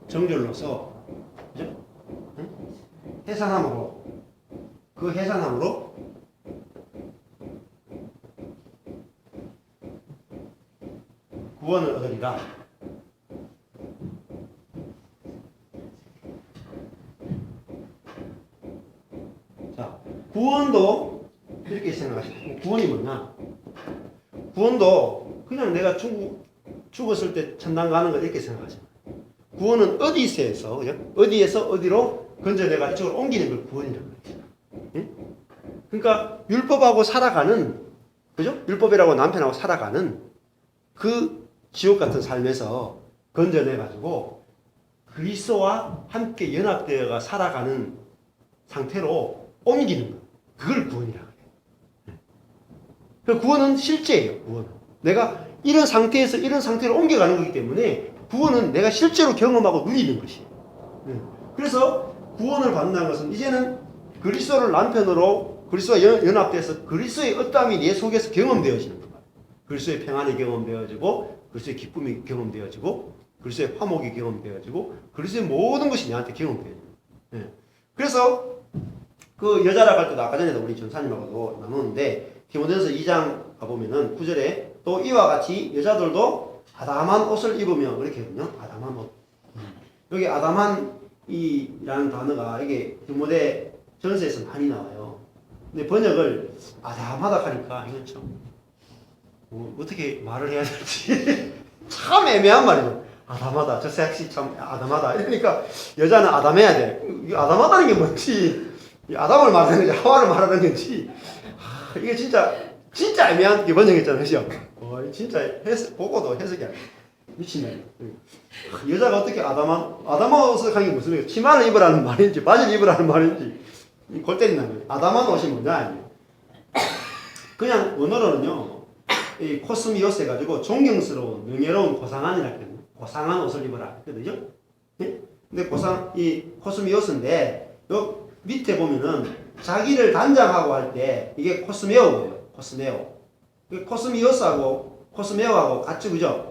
정결로서, 그죠? 해산함으로 그 해산함으로 구원을 얻으리라. 자, 구원도 이렇게 생각하시고, 구원이 뭐냐? 구원도 그냥 내가 죽었을 때 천당 가는 거 이렇게 생각하잖아. 구원은 어디서에서, 그죠? 어디에서 어디로 건져내가 이쪽으로 옮기는 걸 구원이라고 그러죠. 예? 그러니까 율법하고 살아가는, 그죠? 율법이라고 남편하고 살아가는 그 지옥 같은 삶에서 건져내가지고 그리스도와 함께 연합되어가 살아가는 상태로 옮기는 거. 그걸 구원이라고 해요. 그 구원은 실제예요. 구원은. 내가 이런 상태에서 이런 상태로 옮겨가는 거기 때문에 구원은 내가 실제로 경험하고 누리는 것이에요. 그래서 구원을 받는다는 것은 이제는 그리스도를 남편으로 그리스도와 연합돼서 그리스도의 어떠함이 내 속에서 경험되어지는 거예요. 그리스도의 평안이 경험되어지고 그리스도의 기쁨이 경험되어지고 그리스도의 화목이 경험되어지고 그리스도의 모든 것이 내한테 경험되어져요. 그래서 그 여자라고 할 때도 아까 전에도 우리 전사님하고도 나누는데 디모데전서 2장 가보면은 9절에 또 이와 같이 여자들도 아담한 옷을 입으며 이렇게 하거든요. 아담한 옷. 여기 아담한이라는 단어가 이게 디모데 전서에서 많이 나와요. 근데 번역을 아담하다 하니까 이건 참 어떻게 말을 해야 될지 참 애매한 말이죠. 아담하다. 저 섹시 참 아담하다. 이러니까 여자는 아담해야 돼. 아담하다는 게 뭔지 아담을 말하는 건지 하와를 말하는 건지 이게 진짜 애매한 게 번역했잖아요. 그죠? 진짜 보고도 해석이 안 돼. 미친네. 여자가 어떻게 아담한 옷을 하는 게 무슨 말이에요? 치마를 입으라는 말인지 바지를 입으라는 말인지 골 때린다는 거예요. 아담한 옷이 뭐냐? 그냥 원어로는요. 이 코스미오스 해가지고 존경스러운 명예로운 고상한이라 했거든요. 고상한 옷을 입어라 했거든요. 네? 근데 이 코스미오스인데 요 밑에 보면은 자기를 단장하고 할 때 이게 코스메오예요. 코스메오. 코스미오스하고 코스메오하고 같이 그죠?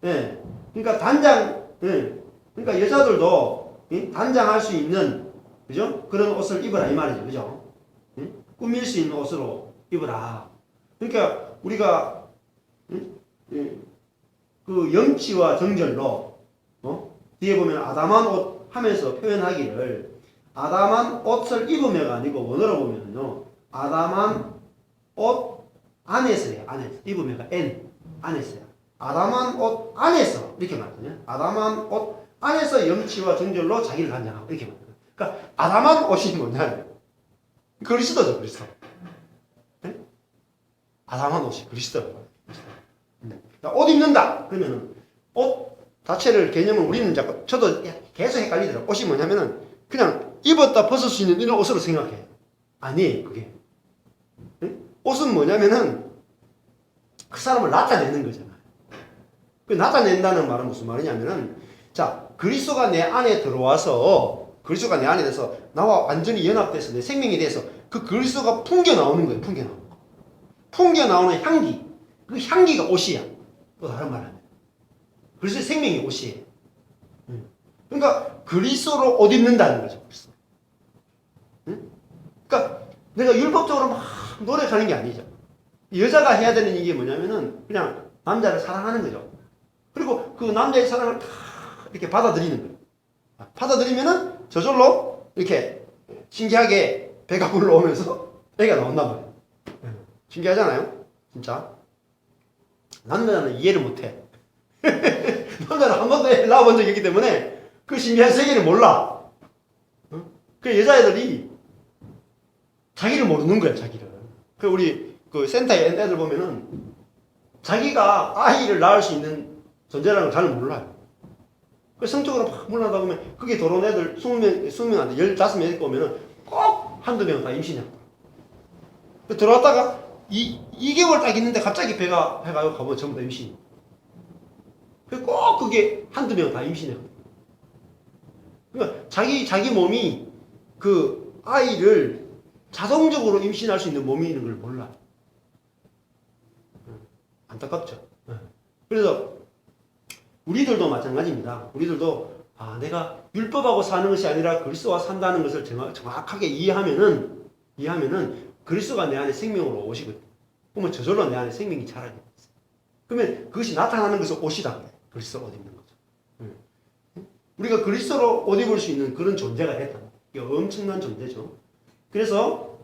예. 그러니까 단장, 예. 그러니까 여자들도 단장할 수 있는 그죠? 그런 옷을 입어라 이 말이죠. 그죠? 예? 꾸밀 수 있는 옷으로 입어라. 그러니까 우리가 그 염치와 정절로 뒤에 보면 아담한 옷 하면서 표현하기를 아담한 옷을 입으며가 아니고 원어로 보면요 아담한 옷 안에서요. 안에서 입으며가 안에서요. 아담한 옷 안에서 이렇게 말하거든요. 아담한 옷 안에서 염치와 정절로 자기를 단장하고 이렇게 말해요. 그러니까 아담한 옷이 뭐냐? 그리스도죠. 그리스도. 네? 아담한 옷이 그리스도예요. 옷 입는다. 그러면은 옷 자체를 개념을 우리는 자꾸 저도 계속 헷갈리더라고요. 옷이 뭐냐면은 그냥 입었다 벗을 수 있는 이런 옷으로 생각해요. 아니에요. 그게. 네? 옷은 뭐냐면은 그 사람을 나타내는 거잖아요. 그 나타낸다는 말은 무슨 말이냐면은 자 그리스도가 내 안에 들어와서 그리스도가 내 안에 대해서 나와 완전히 연합돼서 내 생명이 돼서 그 그리스도가 풍겨 나오는 거예요. 풍겨 나오는 거. 풍겨 나오는 향기. 그 향기가 옷이야. 또 다른 말하면 그리스도의 생명이 옷이에요. 그러니까 그리스도로 옷 입는다는 거죠. 그러니까 내가 율법적으로 막 노력하는 게 아니죠. 여자가 해야 되는 이게 뭐냐면은 그냥 남자를 사랑하는 거죠. 그리고 그 남자의 사랑을 다 이렇게 받아들이는 거예요. 받아들이면은 저절로 이렇게 신기하게 배가 불러오면서 애가 나온단 말이에요. 신기하잖아요? 진짜. 남자는 이해를 못해. 남자는 한 번도 애 낳아본 적이 있기 때문에 그 신기한 세계를 몰라. 그 여자애들이 자기를 모르는 거야, 자기를. 그 우리 그 센터에 애들 보면은 자기가 아이를 낳을 수 있는 존재라는 걸 잘 몰라요. 그 성적으로 막 몰라다 보면 그게 들어온 애들 20명한테 15명 있고 오면은 꼭 한두 명 다 임신이야. 들어왔다가 2개월 딱 있는데 갑자기 배가 해가지고 가보면 전부 다 임신. 꼭 그게 한두 명 다 임신해. 그러니까 자기 몸이 그 아이를 자동적으로 임신할 수 있는 몸이 있는 걸 몰라. 안타깝죠. 그래서 우리들도 마찬가지입니다. 우리들도 아, 내가 율법하고 사는 것이 아니라 그리스도와 산다는 것을 정확하게 이해하면은 그리스도가 내 안에 생명으로 오시거든. 그러면 저절로 내 안에 생명이 자라게 돼. 그러면 그것이 나타나는 것을 옷이다 그래. 그리스도 옷 입는 거죠. 우리가 그리스도로 옷 입을 수 있는 그런 존재가 됐다. 이게 엄청난 존재죠. 그래서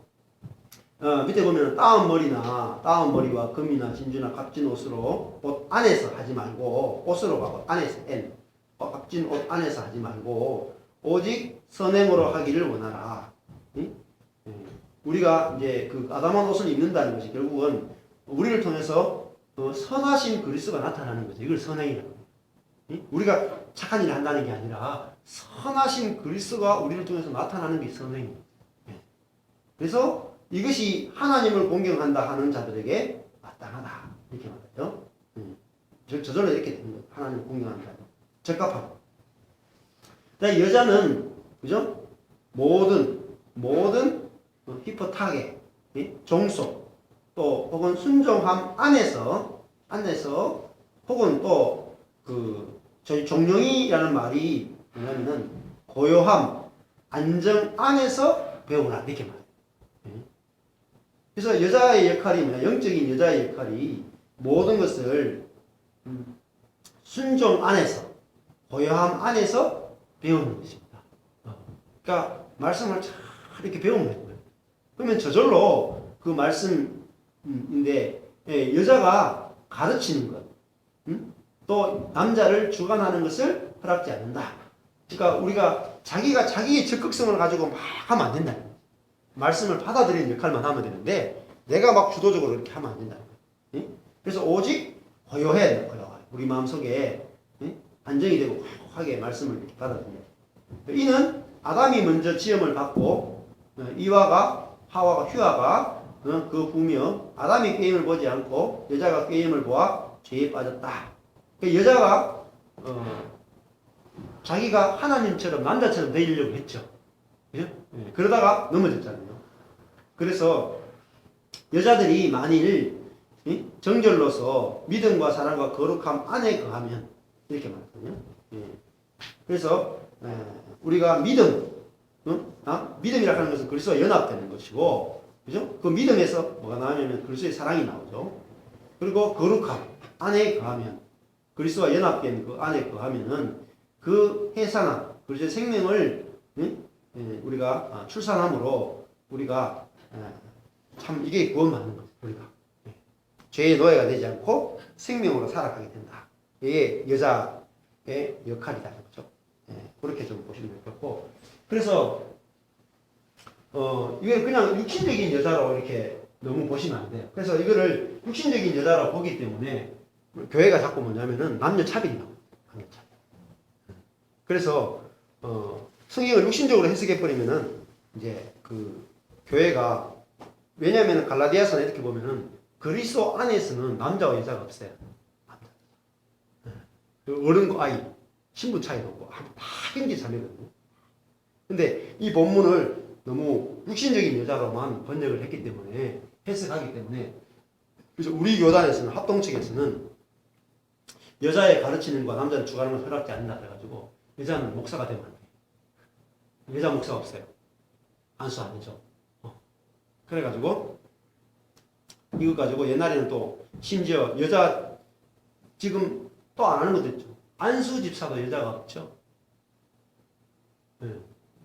밑에 보면 따은 머리와 금이나 진주나 값진 옷으로 옷 안에서 하지 말고 옷으로 가고 안에서 값진 옷 안에서 하지 말고 오직 선행으로 하기를 원하라. 우리가 이제 그 아담한 옷을 입는다는 것이 결국은 우리를 통해서 선하신 그리스도가 나타나는 거죠. 이걸 선행이라고 해요. 우리가 착한 일을 한다는 게 아니라 선하신 그리스도가 우리를 통해서 나타나는 게 선행이에요. 그래서 이것이 하나님을 공경한다 하는 자들에게 마땅하다. 이렇게 말하죠. 저절로 이렇게 되는 거예요. 하나님을 공경한다. 적합하고. 여자는, 그죠? 모든 히포타게, 종속, 또 혹은 순종함 안에서 혹은 또 저희 종령이라는 말이 뭐냐면은 고요함, 안정 안에서 배우라 이렇게 말해요. 그래서 여자의 역할이 뭐냐? 영적인 여자의 역할이 모든 것을 순종 안에서 고요함 안에서 배우는 것입니다. 그러니까 말씀을 잘 이렇게 배우면 되는 거예요. 그러면 저절로 그 말씀인데 여자가 가르치는 것, 또 남자를 주관하는 것을 허락지 않는다. 그러니까 우리가 자기가 자기의 적극성을 가지고 막 하면 안 된다는 거예요. 말씀을 받아들이는 역할만 하면 되는데 내가 막 주도적으로 이렇게 하면 안 된다는 거예요. 그래서 오직 고요해. 우리 마음속에 안정이 되고 고요하게 말씀을 이렇게 받아들여요. 이는 아담이 먼저 지음을 받고 하와가 그 후며 아담이 꾀임을 보지 않고 여자가 꾀임을 보아 죄에 빠졌다. 여자가 자기가 하나님처럼 남자처럼 되려고 했죠. 그죠? 그러다가 넘어졌잖아요. 그래서 여자들이 만일 정결로서 믿음과 사랑과 거룩함 안에 거하면 이렇게 말하거든요. 그래서 우리가 믿음이라 하는 것은 그리스도와 연합되는 것이고, 그죠? 그 믿음에서 뭐가 나오냐면 그리스도의 사랑이 나오죠. 그리고 거룩함 안에 거하면 그리스도와 연합된 그 안에 거하면은 그 해산한 그리스도의 생명을 우리가 출산함으로 우리가 참 이게 구원받는 거죠. 우리가 죄의 노예가 되지 않고 생명으로 살아가게 된다. 이게 여자의 역할이다. 그렇죠? 그렇게 좀 보시면 될 것 같고, 그래서 이걸 그냥 육신적인 여자로 이렇게 너무 보시면 안 돼요. 그래서 이거를 육신적인 여자로 보기 때문에 교회가 자꾸 뭐냐면은 남녀 차별이 나와요. 남녀 차별. 그래서 성경을 육신적으로 해석해 버리면은 이제 그 교회가, 왜냐하면 갈라디아서는 이렇게 보면은 그리스도 안에서는 남자와 여자가 없어요. 어른과 아이, 신분 차이도 없고 다 형제 자매거든요. 근데 이 본문을 너무 육신적인 여자로만 번역을 했기 때문에, 해석하기 때문에, 그래서 우리 교단에서는, 합동 측에서는 여자의 가르치는 과 남자를 주관하는 걸 허락지 않는다 그래가지고 여자는 목사가 되면 안 돼요. 여자 목사가 없어요. 안수 안 해줘. 그래가지고 이거 가지고 옛날에는 또 심지어 여자, 지금 또 안 하는 것도 있죠. 안수 집사도 여자가 없죠.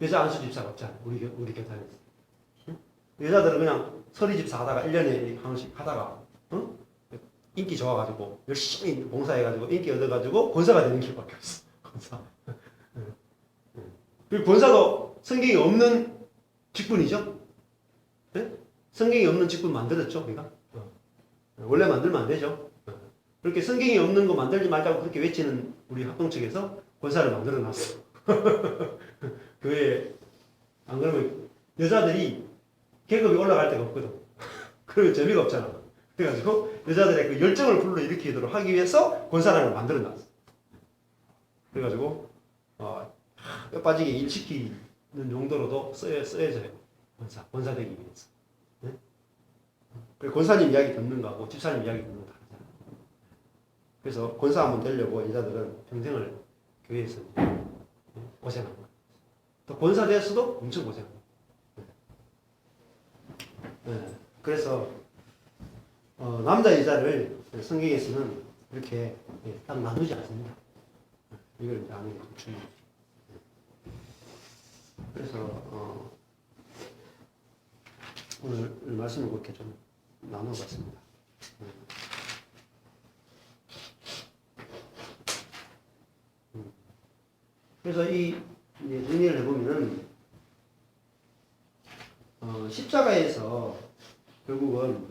여자 안수 집사가 없잖아요. 우리 교단에서. 여자들은 그냥 서리 집사 하다가 1년에 한 번씩 하다가 인기 좋아가지고 열심히 봉사해가지고 인기 얻어가지고 권사가 되는 길밖에 없어. 권사. 그리고 권사도 성경이 없는 직분이죠. 성경이 없는 직분 만들었죠, 우리가. 원래 만들면 안 되죠. 그렇게 성경이 없는 거 만들지 말자고 그렇게 외치는 우리 합동 측에서 권사를 만들어 놨어. 교회에. 안 그러면 여자들이 계급이 올라갈 데가 없거든. 그러면 재미가 없잖아. 그래가지고 여자들의 그 열정을 불러일으키도록 하기 위해서 권사라는 걸 만들어 놨어. 그래가지고 뼈 빠지게 일 시키는 용도로도 쓰여져요. 권사 되기 위해서. 네? 권사님 이야기 듣는 거하고 집사님 이야기 듣는 거 다르잖아요. 그래서 권사 한번 되려고 여자들은 평생을 교회에서 고생한 거예요. 또 권사 되었어도 엄청 고생한 거예요. 네. 그래서 남자 여자를 성경에서는 이렇게 딱 나누지 않습니다. 이걸 이제 아는 게 좀 중요해요. 그래서 오늘 말씀을 그렇게 좀 나눠봤습니다. 그래서 이 정리를 해보면은 십자가에서 결국은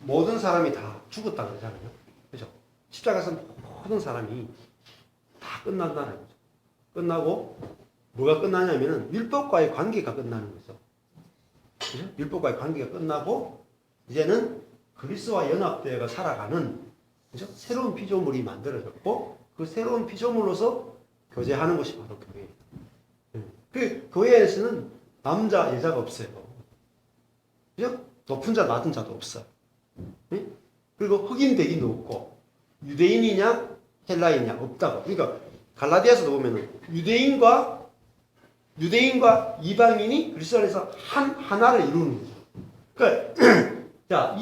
모든 사람이 다 죽었다 그러잖아요. 그죠? 십자가에서 모든 사람이 다 끝난다는 거죠. 끝나고 뭐가 끝나냐면은 율법과의 관계가 끝나는 거죠. 그죠? 율법과의 관계가 끝나고 이제는 그리스도와 연합되어 살아가는 그죠? 새로운 피조물이 만들어졌고 그 새로운 피조물로서 교제하는 것이 바로 교회예요. 그 교회에서는 남자 여자가 없어요. 그죠? 높은 자 낮은 자도 없어요. 그리고 흑인 백인도 없고 유대인이냐 헬라인이냐 없다고. 그러니까 갈라디아서도 보면은 유대인과 이방인이 그리스도 안에서 하나를 이루는 거죠. 그러니까 자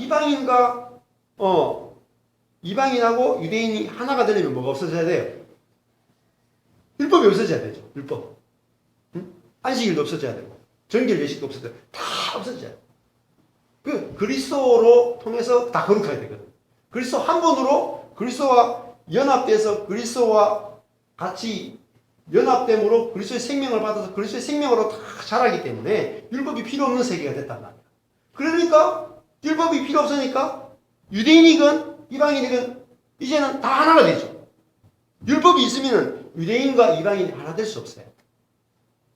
이방인하고 유대인이 하나가 되려면 뭐가 없어져야 돼요? 율법이 없어져야 되죠. 율법. 안식일도 없어져야 되고 정결 예식도 없어져야 되고 다 없어져야 돼요. 그리스도로 통해서 다 거룩하게 되거든. 그리스도 한 번으로 그리스도와 연합돼서 그리스도와 같이 연합됨으로 그리스도의 생명을 받아서 그리스도의 생명으로 다 자라기 때문에 율법이 필요 없는 세계가 됐단 말이야. 그러니까 율법이 필요 없으니까 유대인이건 이방인이건 이제는 다 하나가 되죠. 율법이 있으면 유대인과 이방인이 하나 될 수 없어요.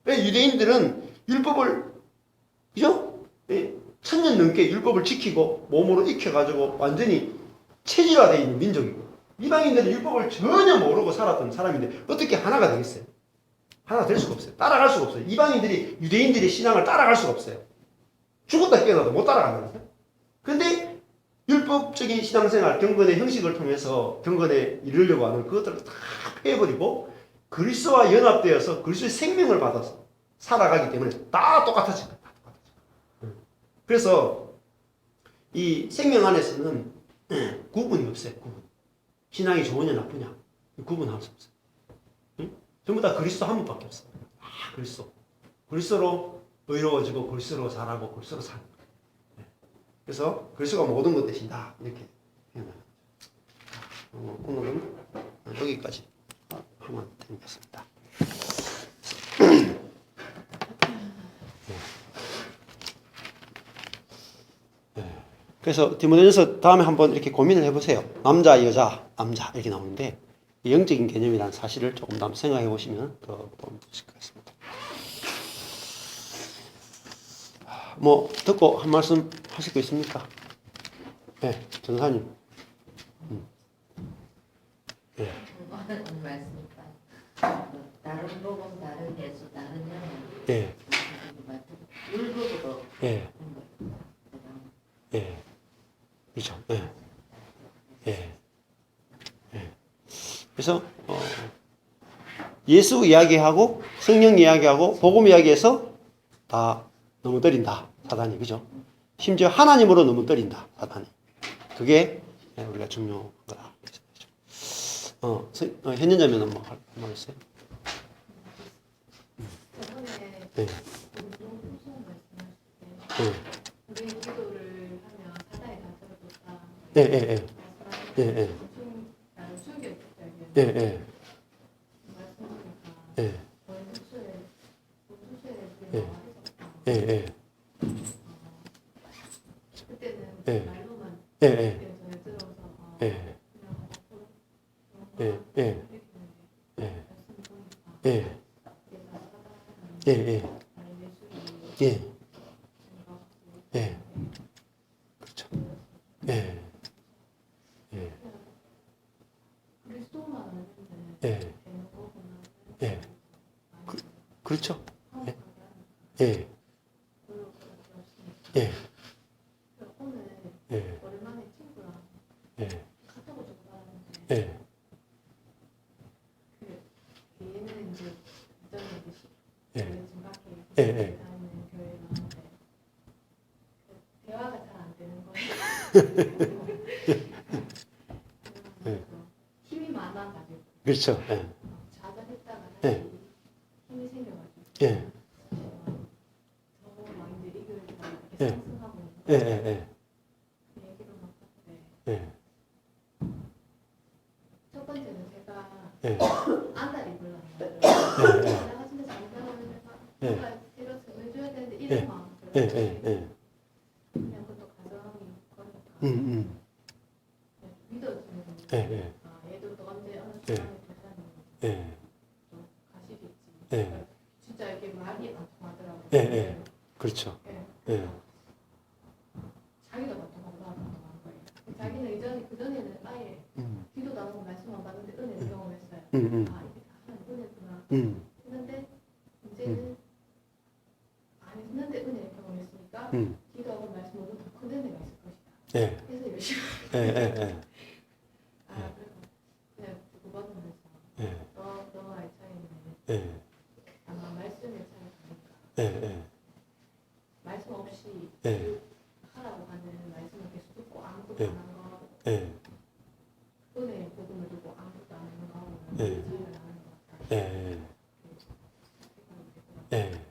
왜 유대인들은 율법을 그죠? 1000년 넘게 율법을 지키고 몸으로 익혀가지고 완전히 체질화되어 있는 민족이고 이방인들은 율법을 전혀 모르고 살았던 사람인데 어떻게 하나가 되겠어요? 하나가 될 수가 없어요. 따라갈 수가 없어요. 이방인들이 유대인들의 신앙을 따라갈 수가 없어요. 죽었다 깨어나도 못 따라간다는 거예요. 근데 율법적인 신앙생활, 경건의 형식을 통해서 경건에 이르려고 하는 그것들을 다 패해버리고 그리스도와 연합되어서 그리스도의 생명을 받아서 살아가기 때문에 다 똑같아진 거예요. 그래서 이 생명 안에서는 구분이 없어요. 구분. 신앙이 좋으냐 나쁘냐 구분할 수 없어요. 전부 다 그리스도 한 분밖에 없어요. 그리스도. 그리스도로 의로워지고 그리스도로 살아고 그리스도로 사는 거예요. 그래서 그리스도가 모든 것 되신다 이렇게 표현합니다. 오늘은 여기까지 하면 되겠습니다. 그래서 디모데전서 다음에 한번 이렇게 고민을 해보세요. 남자, 여자, 남자 이렇게 나오는데 영적인 개념이라는 사실을 조금 더 생각해 보시면 더 도움이 되실 것 같습니다. 뭐 듣고 한 말씀 하실 거 있습니까? 네, 전사님. 네. 다른 복음, 다른 예수, 다른 영혼. 예. 율법으로. 예. 예. 그렇죠. 예. 예. 예. 그래서 예수 이야기하고 성령 이야기하고 복음 이야기해서 다 넘어뜨린다. 사단이. 그죠? 심지어 하나님으로 넘어뜨린다. 사단이. 그게 우리가 중요한 거다. 현현자매는 뭐 할 말 있어요? 저번에 네. 운동 말씀하실 때 네. 우리 기도를 하면 사단이 다 들어줬다. 예, 예, 예. 예, 예. 나는 충격적이었는데 예, 예. 말씀하니까 예. 원수수에 예. 나와 있었다. 예, 예. 그때는 예. 말로만 예, 예. 전에 들어서 예. 그냥 앞으로 예, 예. 이렇게 예. 말씀 보니까 예. 내가 사단하는 예, 예. 예수를 예. 예. 그렇죠. 예. 예. 그리스도만 알면 예. 되는 거구나. 예. 그렇죠. 예. 예. 예. 오늘 예. 오랜만에 친구랑 예. 카톡을 좀 받았는데 예. 얘는 이제 예, 예. 다니는 교회에 나오는데 그 대화가 잘 안 되는 거예요. 그래서 힘이 많아가지고 그렇죠. 예. 좌절했다가 예. 다시 힘이 생겨가지고 예. 저막 이제 이 교회가 이렇게 예. 상승하고 있는 예, 거 예, 그 얘기를 막 하는데 예. 예. 첫 번째는 제가 예. 안달이 별로 안 나요. 예. 내가 진짜 잘못하면 내가 예. 뭔가 제가 전해줘야 되는데 예. 이런 마음 예, 예, 예. 그냥 그것도 가정이 거니까 음. 믿어주는 예, 예. 아 얘도 또 언제 어느 예. 순간에 도전이 예. 좀 가시겠지. 예. 그러니까 진짜 이게 말이 안 통하더라고요. 예, 예. 그렇죠. 예. 예. 자기가 맞통하고 나도 맞통한 거예요. 자기는 이전 그전에는 아예 음. 기도 나오고 말씀 안 받는데 은혜를 경험했어요. 음. 아 이게 다 하나님 은혜구나. 음. 했는데 이제는 안 했는데 은혜를 경험했으니까 음. 기도하고 말씀 모두 더큰 은혜가 있을 것이다. 예. 그래서 열심히 예, 예, 아 그래서 그냥 주고받으면서 예. 너와 의 차이는 예. 아마 말씀의 차이가 아닐까. 예, 예. 말씀 없이 예. 하라고 하는 말씀을 계속 듣고 아무것도 예. 안 하는 거하고 예. 은혜의 복음을 두고 아무것도 안 하는 거하고는 예. 차이가 나는 것 같아요. 예. 예.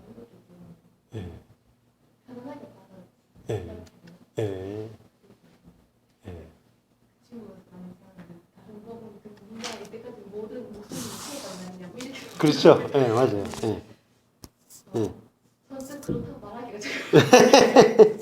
이것도 좀 예. 편안하게 봐서 예. 예. 예. 친구가 많은 사람은 다른 복음 듣고 뭔가 이때까지 모든 무슨 차이가 나느냐고 이렇게 그렇죠. 예, 맞아요. 예. 선뜻 그렇다고 말하기가 좀